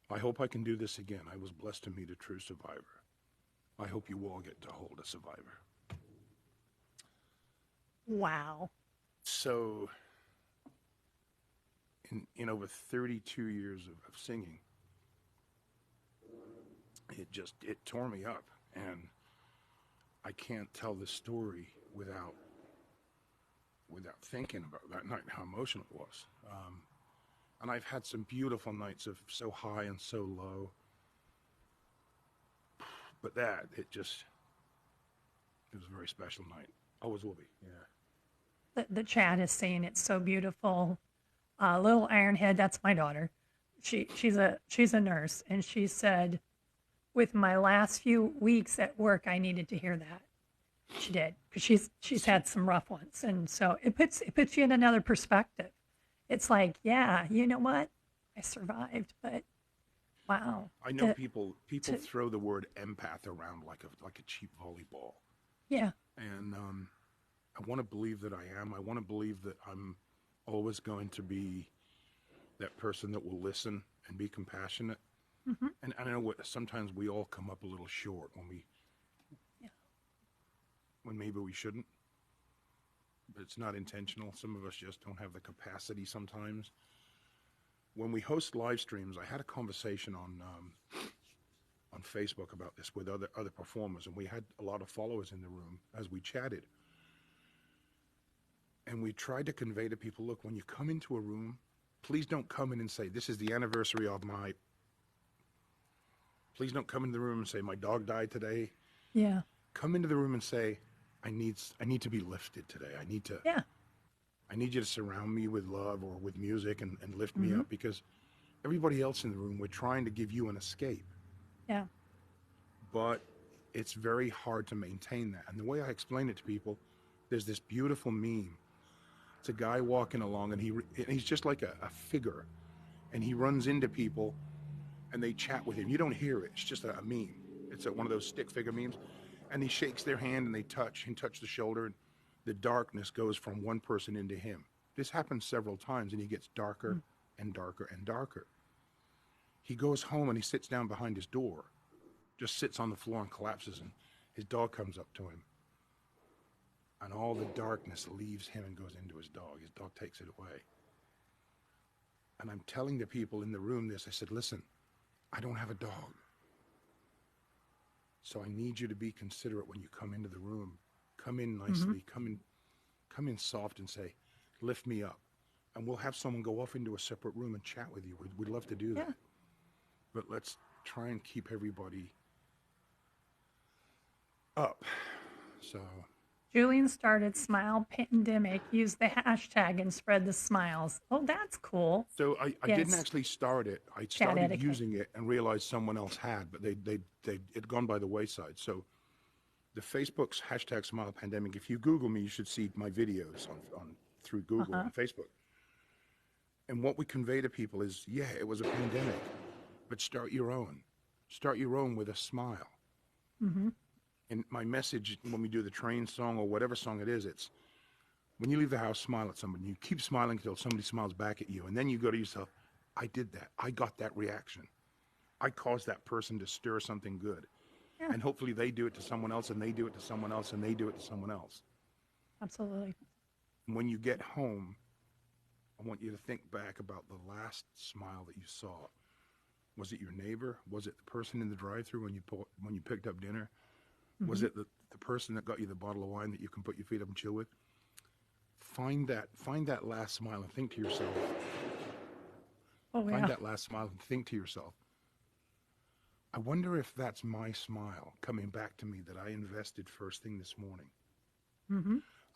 I hope I can do this again. I was blessed to meet a true survivor. I hope you all get to hold a survivor. Wow. So, in over 32 years of singing, it tore me up, and I can't tell this story without thinking about that night and how emotional it was. And I've had some beautiful nights of so high and so low, but it was a very special night. Always will be. Yeah. The chat is saying it's so beautiful. Little Ironhead, that's my daughter. She's a nurse, and she said, with my last few weeks at work, I needed to hear that. She did, because she's had some rough ones, and so it puts you in another perspective. It's like, yeah, you know what? I survived, but wow. I know people throw the word empath around like a cheap volleyball. Yeah. And I want to believe that I am. I want to believe that I'm always going to be that person that will listen and be compassionate. Mm-hmm. And I know sometimes we all come up a little short when maybe we shouldn't. But it's not intentional. Some of us just don't have the capacity sometimes. When we host live streams, I had a conversation on Facebook about this with other performers, and we had a lot of followers in the room as we chatted. And we tried to convey to people, look, when you come into a room, please don't come in and say, this is the anniversary of my... Please don't come into the room and say, my dog died today. Yeah. Come into the room and say, I need to be lifted today. I need you to surround me with love or with music and lift me up, because everybody else in the room, we're trying to give you an escape. Yeah. But it's very hard to maintain that. And the way I explain it to people, there's this beautiful meme. It's a guy walking along, and he's just like a figure, and he runs into people, and they chat with him. You don't hear it. It's just a meme. It's one of those stick figure memes, and he shakes their hand, and they touch the shoulder, and the darkness goes from one person into him. This happens several times, and he gets darker and darker and darker. He goes home, and he sits down behind his door, just sits on the floor and collapses, and his dog comes up to him. And all the darkness leaves him and goes into his dog. His dog takes it away. And I'm telling the people in the room this. I said, listen, I don't have a dog. So I need you to be considerate when you come into the room. Come in nicely. Come in soft and say, lift me up. And we'll have someone go off into a separate room and chat with you. We'd love to do that. But let's try and keep everybody up. So... Julian started Smile Pandemic. Use the hashtag and spread the smiles. Oh, that's cool. So I didn't actually start it. I started etiquette. using it and realized someone else had, but it had gone by the wayside. So the Facebook's hashtag Smile Pandemic. If you Google me, you should see my videos on through Google and Facebook. And what we convey to people is, yeah, it was a pandemic, but start your own. Start your own with a smile. And my message when we do the train song or whatever song it is, it's when you leave the house, smile at somebody. You keep smiling until somebody smiles back at you. And then you go to yourself, I did that. I got that reaction. I caused that person to stir something good. Yeah. And hopefully they do it to someone else, and they do it to someone else, and they do it to someone else. Absolutely. And when you get home, I want you to think back about the last smile that you saw. Was it your neighbor? Was it the person in the drive-thru when you picked up dinner? Was it the person that got you the bottle of wine that you can put your feet up and chill with? Find that last smile and think to yourself. Find that last smile and think to yourself. I wonder if that's my smile coming back to me that I invested first thing this morning.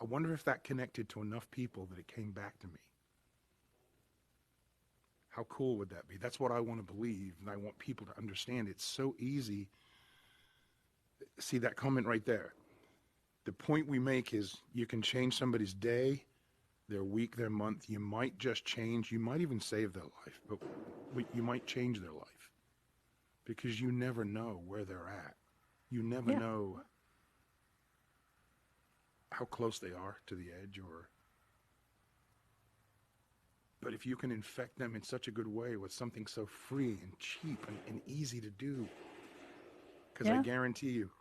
I wonder if that connected to enough people that it came back to me. How cool would that be? That's what I want to believe, and I want people to understand. It's so easy. See that comment right there? The point we make is you can change somebody's day, their week, their month. You might just change. You might even save their life, but you might change their life because you never know where they're at. You never know how close they are to the edge, but if you can infect them in such a good way with something so free and cheap and easy to do, because I guarantee you,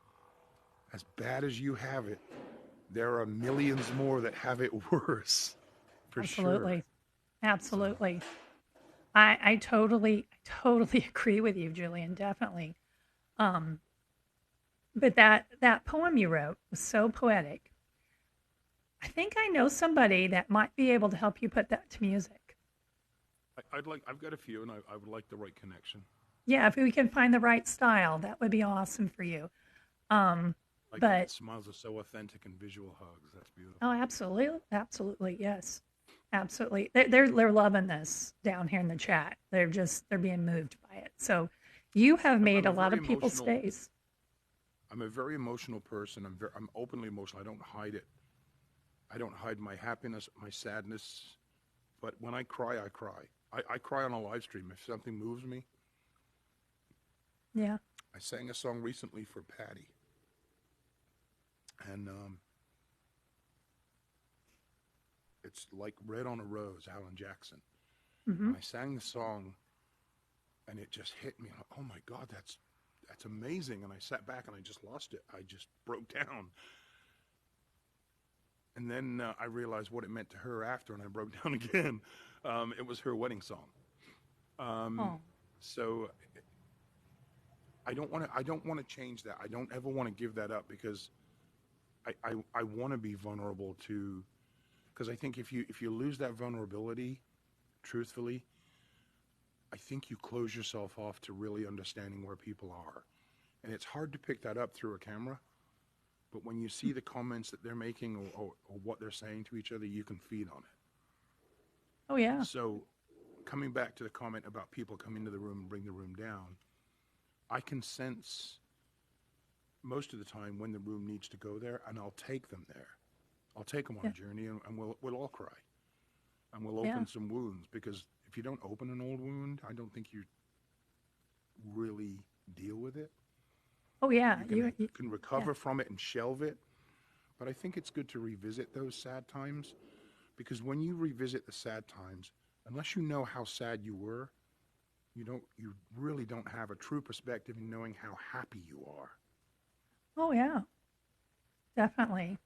as bad as you have it, there are millions more that have it worse. Absolutely. Sure. Absolutely. I totally agree with you, Julian. Definitely. But that poem you wrote was so poetic. I think I know somebody that might be able to help you put that to music. I've got a few, and I would like the right connection. Yeah, if we can find the right style, that would be awesome for you. But smiles are so authentic and visual hugs. That's beautiful. Oh, absolutely, yes, absolutely. They're loving this down here in the chat. They're being moved by it. So, you have made a lot of people's days. I'm a very emotional person. I'm openly emotional. I don't hide it. I don't hide my happiness, my sadness. But when I cry, I cry. I cry on a live stream if something moves me. Yeah. I sang a song recently for Patty. And it's like Red on a Rose, Alan Jackson. And I sang the song, and it just hit me. Oh my God, that's amazing. And I sat back and I just lost it. I just broke down. And then I realized what it meant to her after, and I broke down again. It was her wedding song. So I don't want to change that. I don't ever want to give that up because I want to be vulnerable to Because I think if you lose that vulnerability, truthfully, I think you close yourself off to really understanding where people are. And it's hard to pick that up through a camera. But when you see the comments that they're making or what they're saying to each other, you can feed on it. Oh, yeah. So coming back to the comment about people come into the room and bring the room down, I can sense most of the time when the room needs to go there, and I'll take them there. I'll take them on a journey, and we'll all cry. And we'll open some wounds, because if you don't open an old wound, I don't think you really deal with it. Oh, yeah. You can recover from it and shelve it. But I think it's good to revisit those sad times, because when you revisit the sad times, unless you know how sad you were, you really don't have a true perspective in knowing how happy you are. Oh, yeah. Definitely.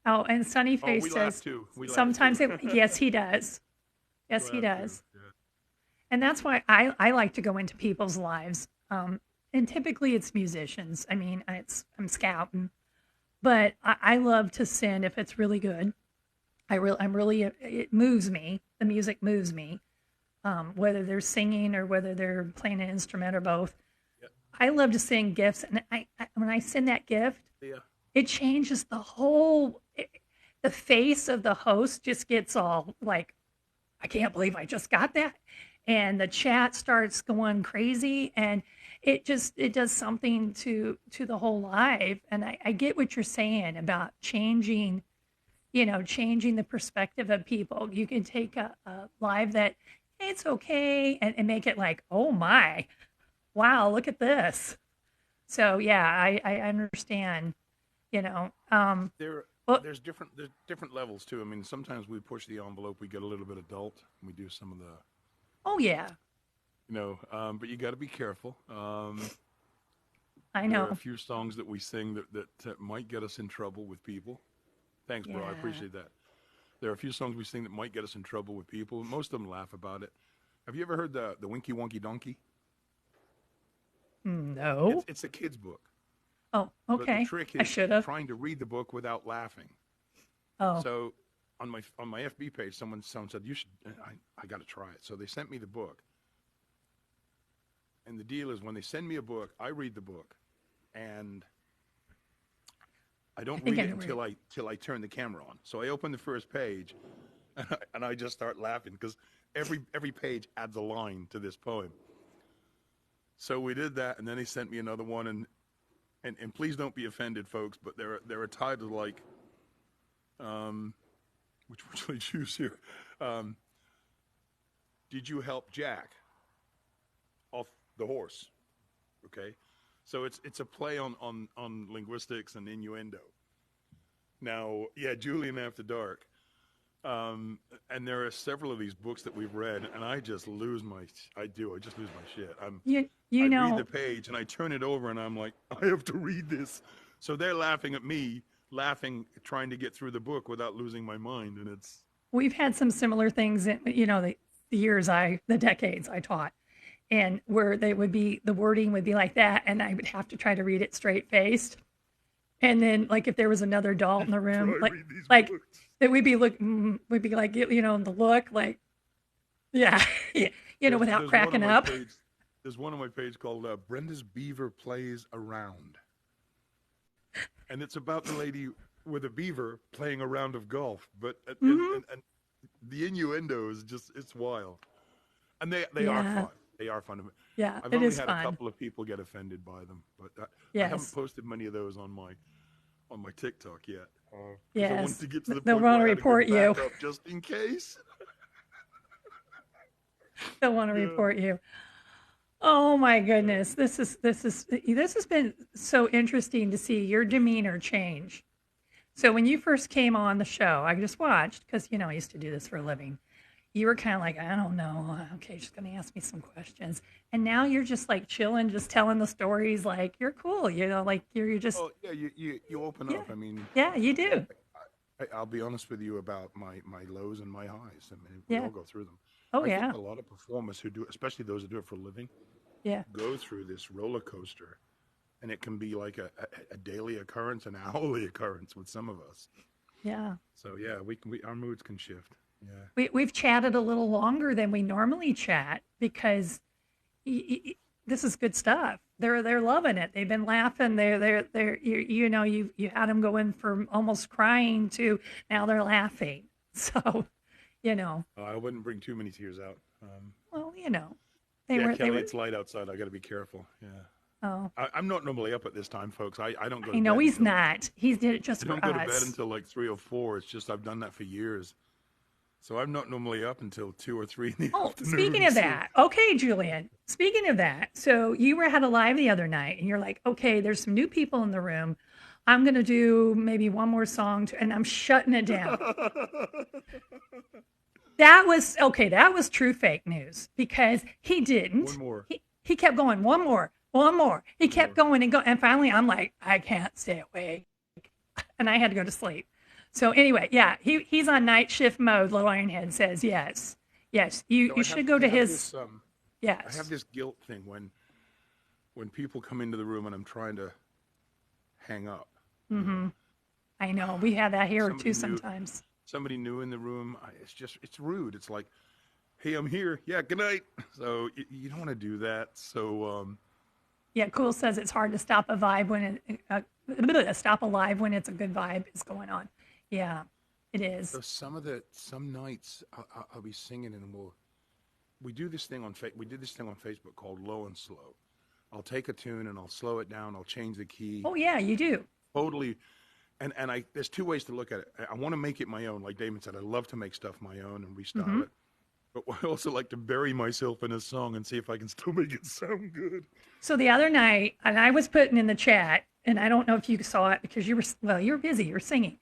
Oh, and Sunnyface we says laugh too. sometimes yes, he does. Yes, he does. Yeah. And that's why I like to go into people's lives. And typically it's musicians. I mean, I'm scouting, but I love to send if it's really good. It moves me. The music moves me, whether they're singing or whether they're playing an instrument or both. Yep. I love to send gifts, and when I send that gift, it changes the face of the host just gets all like, I can't believe I just got that. And the chat starts going crazy, and it does something to the whole live. And I get what you're saying about changing the perspective of people. You can take a live that, hey, it's okay, and make it like, oh my, wow, look at this. So yeah, I understand, There's different levels too. I mean, sometimes we push the envelope, we get a little bit adult, and we do some of the. Oh yeah. But you got to be careful. I know. There are a few songs that we sing that might get us in trouble with people. Thanks, bro. I appreciate that. There are a few songs we sing that might get us in trouble with people. Most of them laugh about it. Have you ever heard the Winky Wonky Donkey? No. It's a kid's book. Oh, okay. But the trick I is should have. trying to read the book without laughing. Oh. So on my FB page, someone said, you should. I got to try it. So they sent me the book. And the deal is, when they send me a book, I read the book, and I don't read it until I turn the camera on. So I open the first page, and I just start laughing, because every page adds a line to this poem. So we did that, and then he sent me another one, and please don't be offended, folks, but there are titles like, which should I choose here? Did you help Jack off the horse? Okay, so it's a play on linguistics and innuendo. Now, yeah, Julian After Dark, and there are several of these books that we've read, and I just lose my shit. I read the page and I turn it over, and I'm like, I have to read this. So they're laughing at me, trying to get through the book without losing my mind, and it's. We've had some similar things in the decades I taught. And where the wording would be like that, and I would have to try to read it straight faced. And then, like, if there was another adult in the room, it would be like, the look, like, yeah, without cracking up. There's one on my page called Brenda's Beaver Plays Around, and it's about the lady with a beaver playing a round of golf. But and the innuendo is it's wild, and they are fun. They are fun. Yeah, I've only had a couple of people get offended by them, but I haven't posted many of those on my TikTok yet. Yes, I wanted to get to the they'll point want to where report I had to you back up just in case. They'll want to report you. Oh my goodness, this has been so interesting to see your demeanor change. So when you first came on the show, I just watched because I used to do this for a living. You were kind of like, I don't know. Okay, she's going to ask me some questions. And now you're just like chilling, just telling the stories like you're cool, like you're just. Oh, yeah, you open up. I mean. Yeah, you do. I'll be honest with you about my lows and my highs. I mean, we all go through them. Oh, I think a lot of performers who do, especially those who do it for a living, go through this roller coaster. And it can be like a daily occurrence, an hourly occurrence with some of us. Yeah. So yeah, our moods can shift. Yeah. We've chatted a little longer than we normally chat because this is good stuff. They're loving it. They've been laughing. They're you had them going from almost crying to now they're laughing. So, I wouldn't bring too many tears out. well, Yeah, they Kelly, were. it's light outside. I got to be careful. Yeah. Oh, I'm not normally up at this time, folks. I don't go I to know bed he's until not. He did it just I for don't go to bed us. until like 3 or 4. It's just I've done that for years. So I'm not normally up until 2 or 3 in the Oh, afternoon. speaking of so- that, okay, Julian. Speaking of that, so you had a live the other night, and you're like, okay, there's some new people in the room. I'm gonna do maybe one more song, and I'm shutting it down. That was okay. That was true fake news because he didn't. One more. He kept going. One more. One more. He One kept more. going and going. And finally, I'm like, I can't stay awake, and I had to go to sleep. So anyway, yeah, he's on night shift mode. Little Ironhead says yes, yes. You So you should go to his. I Yes. have this guilt thing when people come into the room and I'm trying to hang up. I know we have that here Somebody too new- sometimes. Somebody new in the room, it's rude. It's like, hey, I'm here. Yeah, good night. So you don't want to do that. So Yeah, Cool says it's hard to stop a vibe when stop a live when it's a good vibe is going on. Yeah, it is. So some nights I'll be singing and we do this thing we did this thing on Facebook called Low and Slow. I'll take a tune and I'll slow it down. I'll change the key. Oh yeah, you do. Totally. And there's two ways to look at it. I want to make it my own. Like Damon said, I love to make stuff my own and restyle it. But I also like to bury myself in a song and see if I can still make it sound good. So the other night, and I was putting in the chat, and I don't know if you saw it because you were busy, you were singing.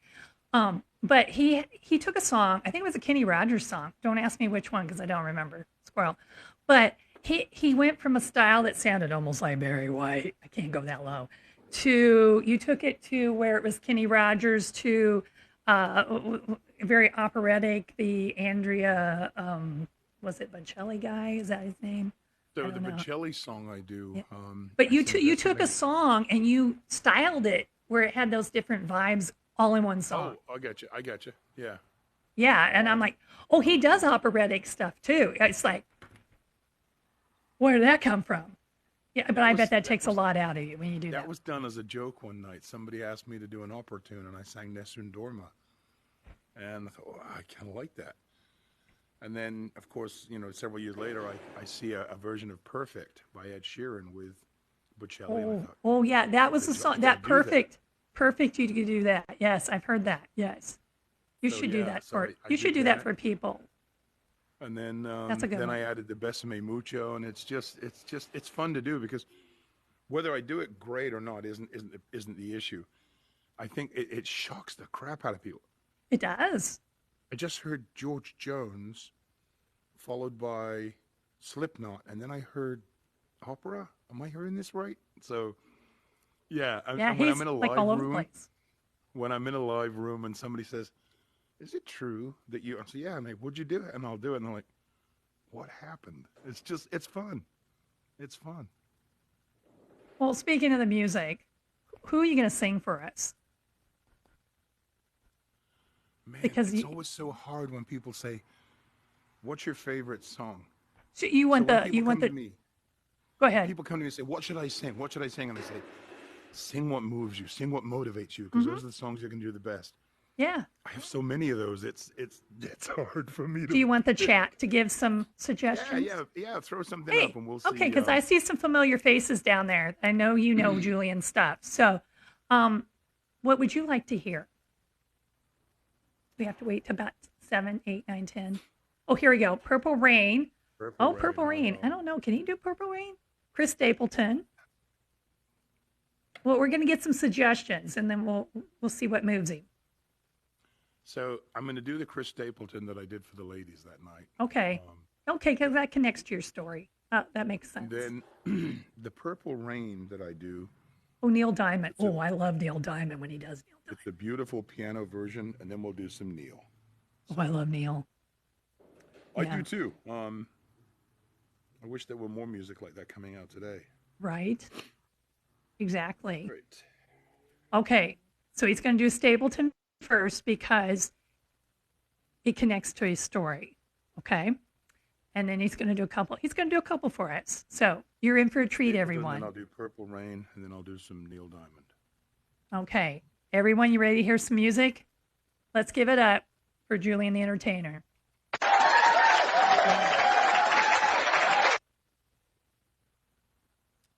But he took a song. I think it was a Kenny Rogers song. Don't ask me which one because I don't remember. Squirrel. But he went from a style that sounded almost like Barry White. I can't go that low. You took it to where it was Kenny Rogers to very operatic. The Andrea was it Bocelli guy? Is that his name? So the Bocelli song I do. Yeah. But you took a a song and you styled it where it had those different vibes all in one song. Oh, I got you. Yeah. Yeah, and I'm like, oh, he does operatic stuff too. It's like, where did that come from? Yeah, but I bet that takes a lot out of you when you do that. That was done as a joke one night. Somebody asked me to do an opera tune, and I sang Nessun Dorma. And I thought, oh, I kind of like that. And then, of course, several years later, I see a version of Perfect by Ed Sheeran with Bocelli. And I thought, Oh yeah, that was the song. That do that. perfect. You could do that. Yes, I've heard that. Yes, you So, should do yeah, that so for. I You should did do that that. for people. And then That's a good then one. I added the Besame Mucho, and it's fun to do because whether I do it great or not isn't the issue. I think it shocks the crap out of people. It does. I just heard George Jones, followed by Slipknot, and then I heard opera. Am I hearing this right? So, yeah. Yeah, when he's I'm in a like live all over the room, place. when I'm in a live room and somebody says, "Is it true that you?" I say, "Yeah." And they, "Would you do it?" And I'll do it. And they're like, "What happened?" It's fun. It's fun. Well, speaking of the music, who are you going to sing for us? Man, Because it's you- always so hard when people say, "What's your favorite song?" So you want So when the people come to me, Go ahead. people come to me and say, "What should I sing? What should I sing?" And I say, "Sing what moves you. Sing what motivates you, because those are the songs you can do the best." Yeah. I have so many of those. It's hard for me to. Do you want the chat to give some suggestions? Yeah. Throw something Hey, up and we'll see. okay, because I see some familiar faces down there. I know you know Julian stuff. So, what would you like to hear? We have to wait till about 7, 8, 9, 10. Oh, here we go. Purple Rain. Purple Rain. I don't know. Can he do Purple Rain? Chris Stapleton. Well, we're going to get some suggestions, and then we'll see what moves him. So I'm going to do the Chris Stapleton that I did for the ladies that night. Okay. Okay, because that connects to your story. That makes sense. Then the Purple Rain that I do, Oh, Neil Diamond. Oh, I love Neil Diamond when he does Neil Diamond. it's the beautiful piano version, and then we'll do some Neil. Oh, I love Neil. I Yeah. do too. I wish there were more music like that coming out today. Right? Exactly. Great. Okay, so he's going to do Stapleton first because it connects to his story. Okay. And then he's going to do a couple. He's going to do a couple for us. So you're in for a treat, everyone. And then I'll do Purple Rain, and then I'll do some Neil Diamond. Okay. Everyone, you ready to hear some music? Let's give it up for Julian the Entertainer. I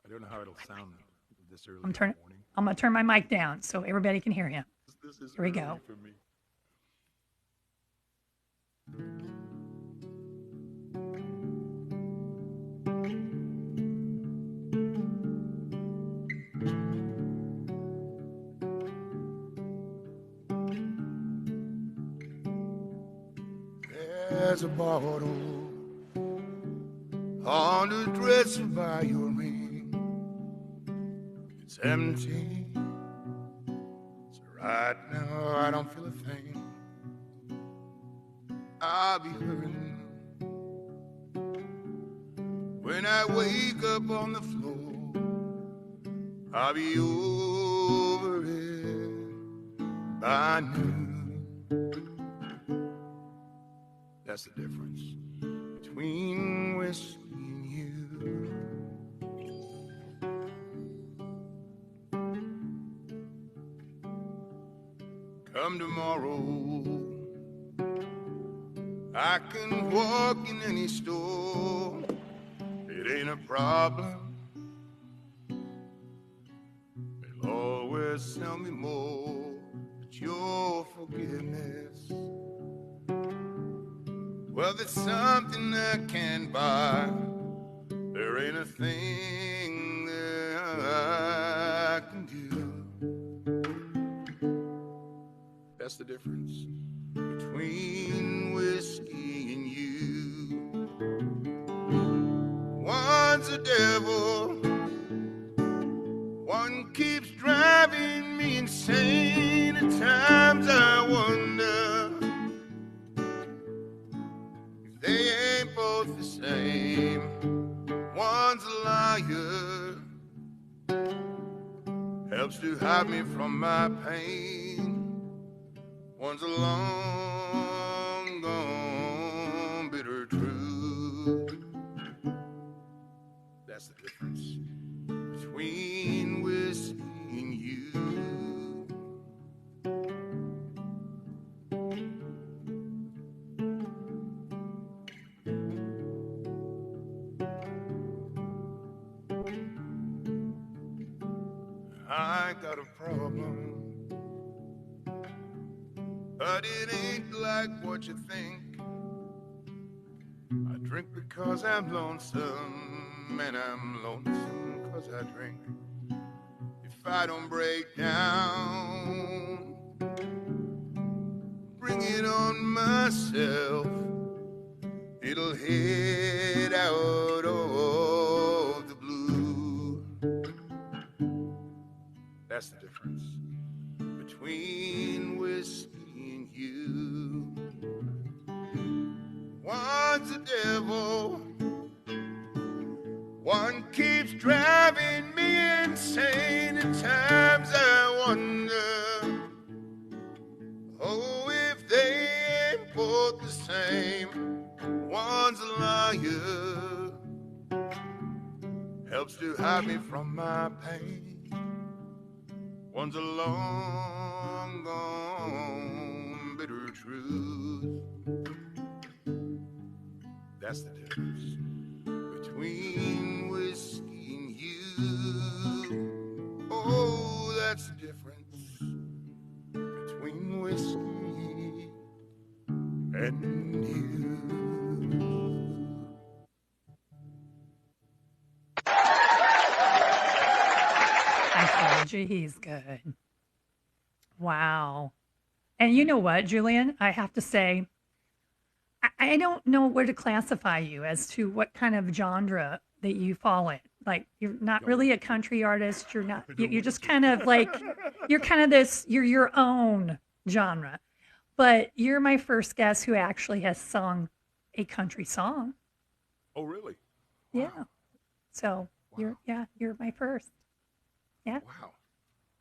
don't know how it'll sound this early I'm in the morning. I'm going to turn my mic down so everybody can hear him. This is Here we go. For me. There's a bottle on the dresser by your ring. It's empty. So right now I don't feel a thing. I'll be hurting when I wake up on the floor. I'll be over it by noon. That's the difference between whiskey and you. Come tomorrow, I can walk in any store. It ain't a problem. They'll always sell me more, but your forgiveness, well, there's something I can't buy. There ain't a thing that I can do. That's the difference between whiskey and you. One's a devil, one keeps driving me insane. At times I wonder if they ain't both the same. One's a liar, helps to hide me from my pain. One's a long gone bitter truth. That's the difference between whiskey and you. I got a problem, but it ain't like what you think. I drink because I'm lonesome, and I'm lonesome because I drink. If I don't break down, bring it on myself, it'll head out of the blue. That's the difference between whiskey and you. One's a devil, one keeps driving me insane. At times I wonder, oh, if they ain't both the same. One's a liar, helps to hide me from my pain. One's a long gone bitter truth. That's the difference between whiskey and you. Oh, that's the difference between whiskey and you. I told you he's good. Wow. And you know what, Julian? I have to say, I don't know where to classify you as to what kind of genre that you fall in. Like, you're not really a country artist. You're not, you're just kind of like, you're kind of this, you're your own genre. But you're my first guest who actually has sung a country song. Oh, really? Yeah. Wow. So Wow. you're my first. Yeah. Wow.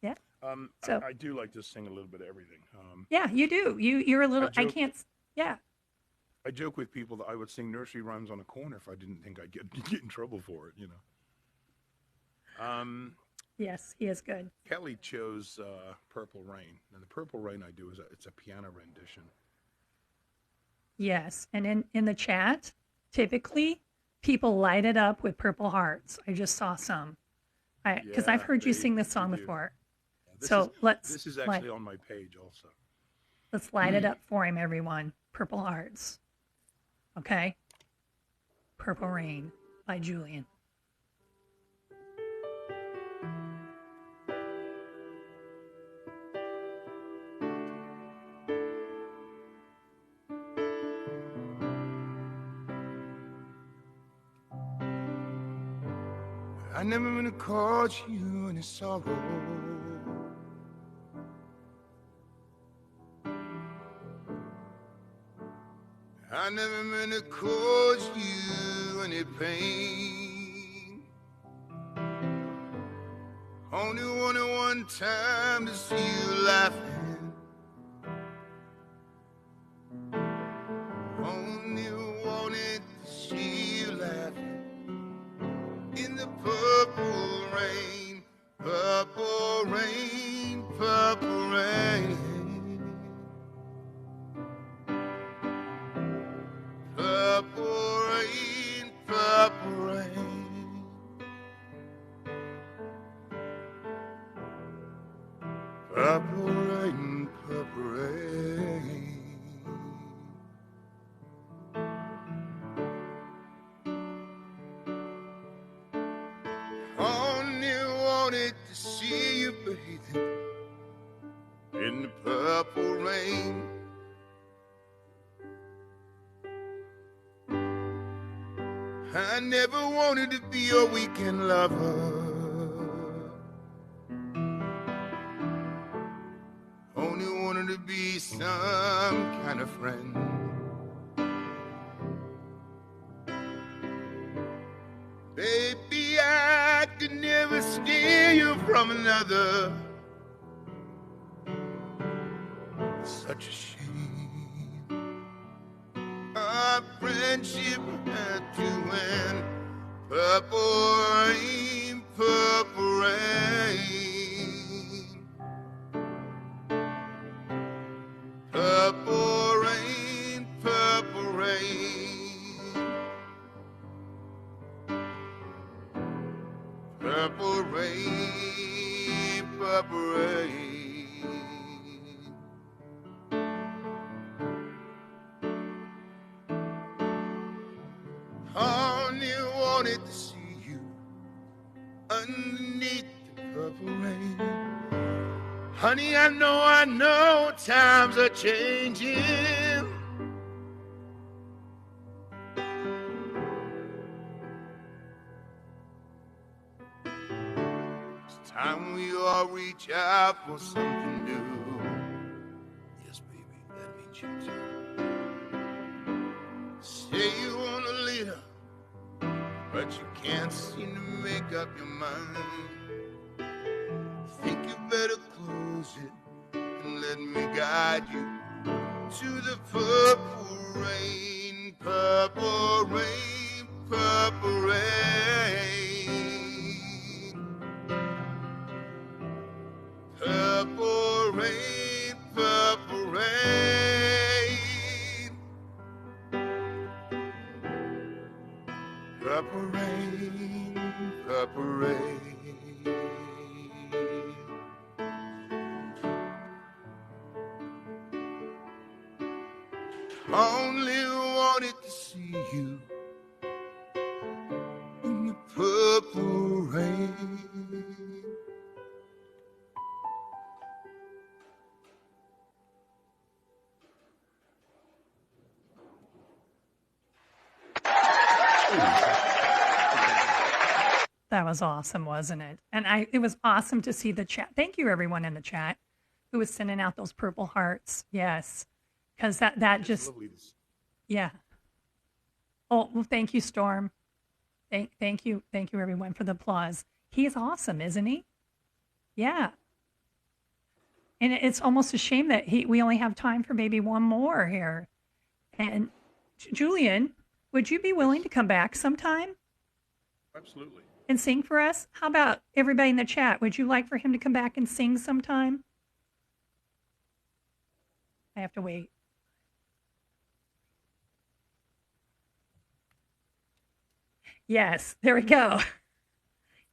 Yeah. So I do like to sing a little bit of everything. yeah, you do. You're a I little. I joke. can't. Yeah. I joke with people that I would sing nursery rhymes on a corner if I didn't think I'd get get in trouble for it. Yes, he is good. Kelly chose "Purple Rain," and the "Purple Rain" I do is it's a piano rendition. Yes, and in the chat, typically people light it up with purple hearts. I just saw some. Because I've Yeah, heard you sing this they song do. before. This is So let's this is light actually on my page also. let's light it up for him, everyone. Purple hearts. Okay. Purple Rain by Julian. I never meant to cause you any sorrow. I never meant to cause you any pain. Only wanted one time to see you laughing. Only wanted to see you laughing in the purple rain, purple rain, purple rain. Purple rain, purple rain. Purple rain, purple rain. Only wanted to see you bathing in the purple rain. I never wanted to be your weekend lover. Only wanted to be some kind of friend. Baby, I could never steer you from another. Such a shame. Our friendship had to end. Purple rain, purple rain. Purple rain, purple rain. Purple rain, purple rain. Only wanted to see you underneath the purple rain. Honey, I know times are changing. It's time we all reach out for something new. Yes, baby, that means you too. Say you want a leader, but you can't seem to make up your mind. Think you better close it and let me guide you to the purple rain, purple rain, purple rain. Purple rain, purple rain. Purple rain, purple rain. Only wanted to see you in the purple rain. That was awesome, wasn't it? And it was awesome to see the chat. Thank you, everyone in the chat who was sending out those purple hearts. Yes, because that just yeah. Oh well, thank you, Storm. Thank you, everyone for the applause. He is awesome, isn't he? Yeah. And it's almost a shame that we only have time for maybe one more here. And Julian, would you be willing to come back sometime Absolutely. and sing for us? How about everybody in the chat? Would you like for him to come back and sing sometime? I have to wait. Yes, there we go.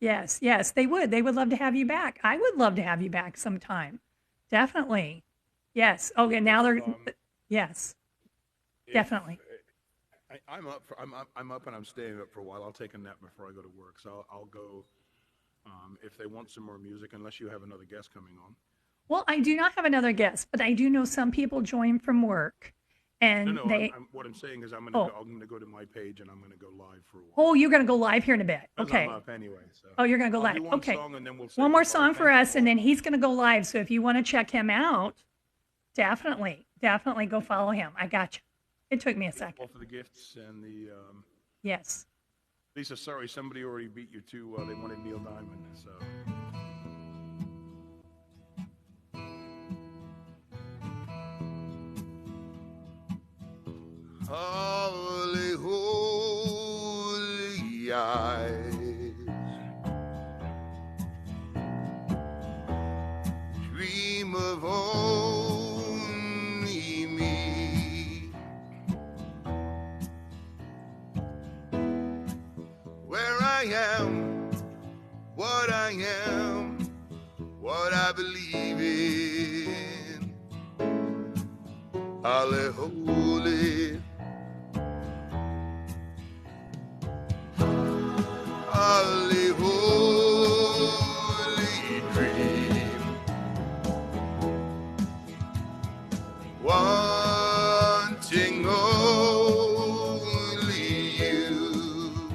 Yes, yes, they would. They would love to have you back. I would love to have you back sometime. Definitely. Yes. Okay, now they're yes. Definitely. I'm up for, I'm up and I'm staying up for a while. I'll take a nap before I go to work. So I'll go if they want some more music, unless you have another guest coming on. Well, I do not have another guest, but I do know some people join from work. And No, they what I'm saying is I'm gonna go to my page and I'm gonna go live for a while. Oh, you're gonna go live here in a bit. Okay. I'm up anyway. So. Oh, you're gonna go I'll live. do one Okay. song and then we'll one more song for us, and then he's gonna go live. So if you want to check him out, definitely go follow him. I got you. It took me a second. All for the gifts and the. Yes. Lisa, sorry, somebody already beat you too. They wanted Neil Diamond, so. Holy, holy eyes, dream of only me, where I am, what I am, what I believe in. Holy, holy. Holy, holy dream, wanting only you,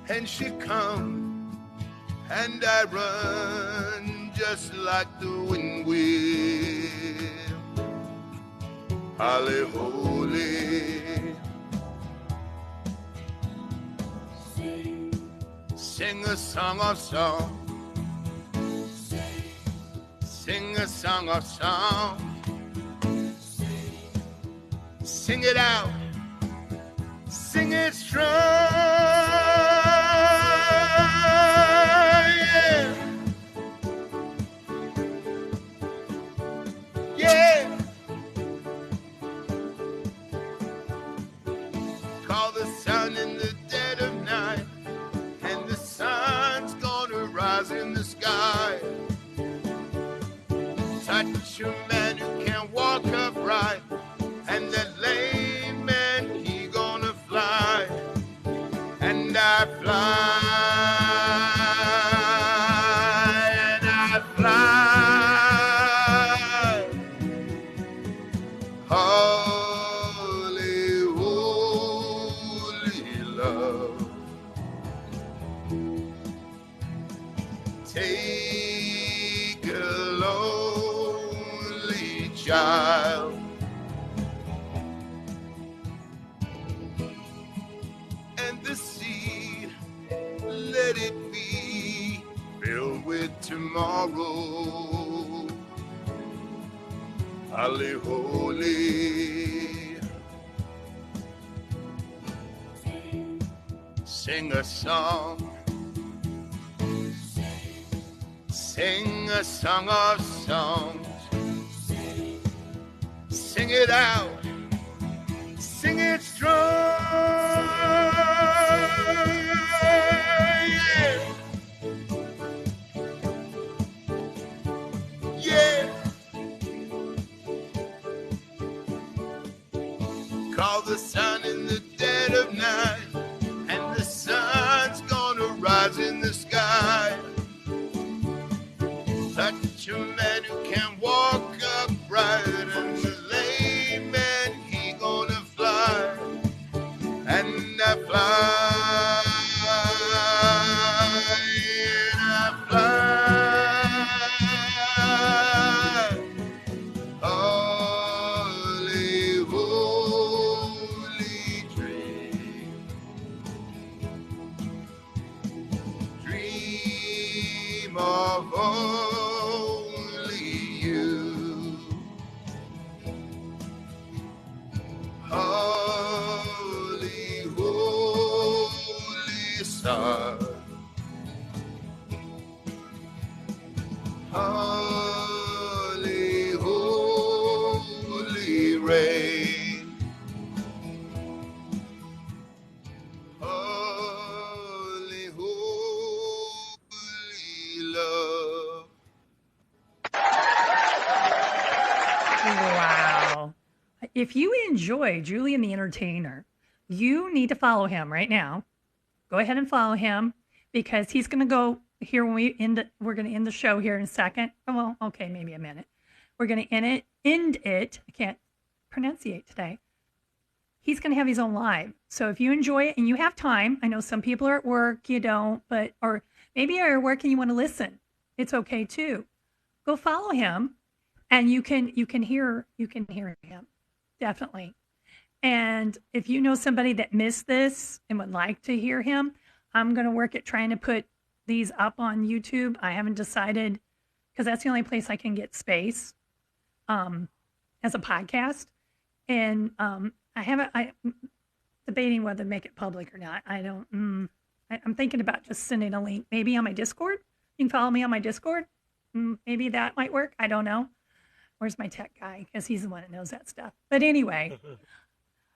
and she come, and I run just like the wind will. Holy, holy. Sing a song of song. Sing a song of song. Sing it out. Sing it strong. Yeah. Yeah. Call the sun in the dead of night, and the sun's gonna rise in the sky. Touch a man who can't walk upright, and that lame man, he gonna fly. And I fly, and I fly. Holy, holy love. Take a lonely child, and the seed, let it be filled with tomorrow. Holy, holy. Sing a song. Sing a song of songs. Sing it out. Sing it strong. Yeah. Yeah. Call the sun in the dead of night, and the sun's gonna rise in the sky. Touch a man who can't walk upright, and the lame man, he gonna fly. And I fly, and I fly. Holy, holy dream, dream of only you. Holy, holy star. Holy, holy rain. Holy, holy love. Wow. If you enjoy Julian the Entertainer, you need to follow him right now. Go ahead and follow him because he's going to go here when we end it. We're going to end the show here in a second. Oh, well, okay, maybe a minute. We're going to end it. I can't pronunciate today. He's going to have his own live. So if you enjoy it and you have time, I know some people are at work, you don't, or maybe you're at work and you want to listen. It's okay too. Go follow him and you can hear him. Definitely. And if you know somebody that missed this and would like to hear him, I'm going to work at trying to put these up on YouTube. I haven't decided because that's the only place I can get space as a podcast. And I'm debating whether to make it public or not. I'm thinking about just sending a link maybe on my Discord. You can follow me on my Discord. Maybe that might work. I don't know. Where's my tech guy? Because he's the one that knows that stuff. But anyway,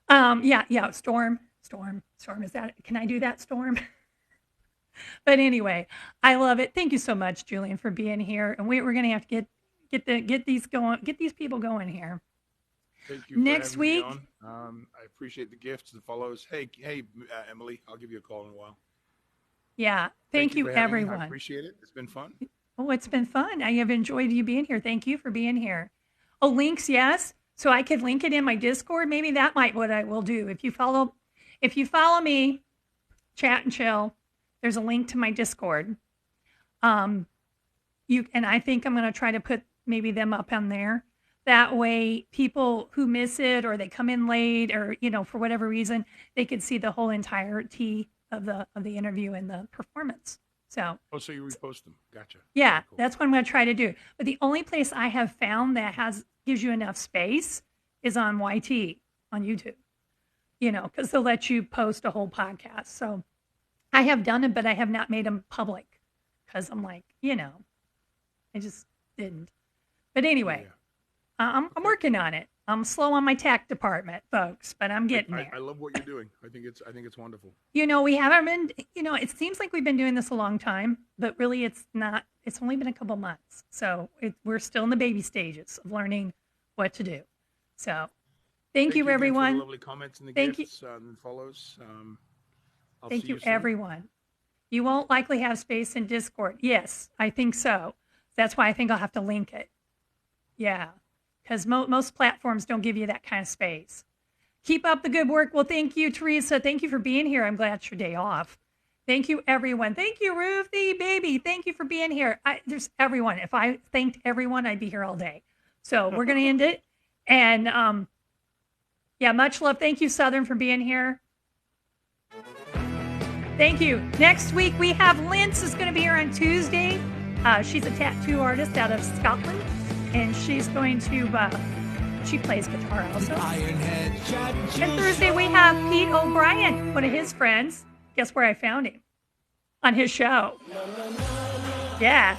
yeah. Storm. Is that? Can I do that, Storm? But anyway, I love it. Thank you so much, Julian, for being here. And we're going to have to get these people going here. Thank you for next having week. Me on. I appreciate the gifts, the follows. Hey, Emily, I'll give you a call in a while. Yeah, thank you everyone. I appreciate it. It's been fun. Oh, it's been fun. I have enjoyed you being here. Thank you for being here. Oh, links, yes. So I could link it in my Discord. Maybe that might what I will do. If you follow me, Chat and Chill, there's a link to my Discord. And I think I'm going to try to put maybe them up on there. That way, people who miss it or they come in late or for whatever reason, they could see the whole entirety of the interview and the performance. So you repost them. Gotcha. Yeah, cool. That's what I'm going to try to do. But the only place I have found that gives you enough space is on YT on YouTube. Because they'll let you post a whole podcast. So I have done it, but I have not made them public because I'm like, I just didn't. But anyway, I'm working on it. I'm slow on my tech department, folks, but I'm getting there. I love what you're doing. I think it's wonderful. We haven't been, it seems like we've been doing this a long time, but really it's not. It's only been a couple months. So we're still in the baby stages of learning what to do. So thank you everyone. For the lovely comments and the gifts and follows. Thank you, everyone. You won't likely have space in Discord. Yes, I think so. That's why I think I'll have to link it. Yeah, because most platforms don't give you that kind of space. Keep up the good work. Well, thank you, Teresa. Thank you for being here. I'm glad it's your day off. Thank you, everyone. Thank you, Ruthie, baby. Thank you for being here. There's everyone. If I thanked everyone, I'd be here all day. So we're going to end it. And much love. Thank you, Southern, for being here. Thank you. Next week, we have Linz is going to be here on Tuesday. She's a tattoo artist out of Scotland, and she's going to, she plays guitar also. And Thursday, we have Pete O'Brien, one of his friends. Guess where I found him? On his show. Yeah,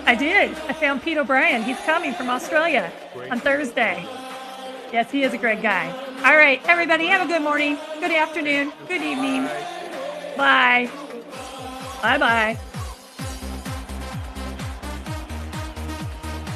I did. I found Pete O'Brien. He's coming from Australia on Thursday. Yes, he is a great guy. All right, everybody, have a good morning, good afternoon, good evening. Bye. Bye-bye.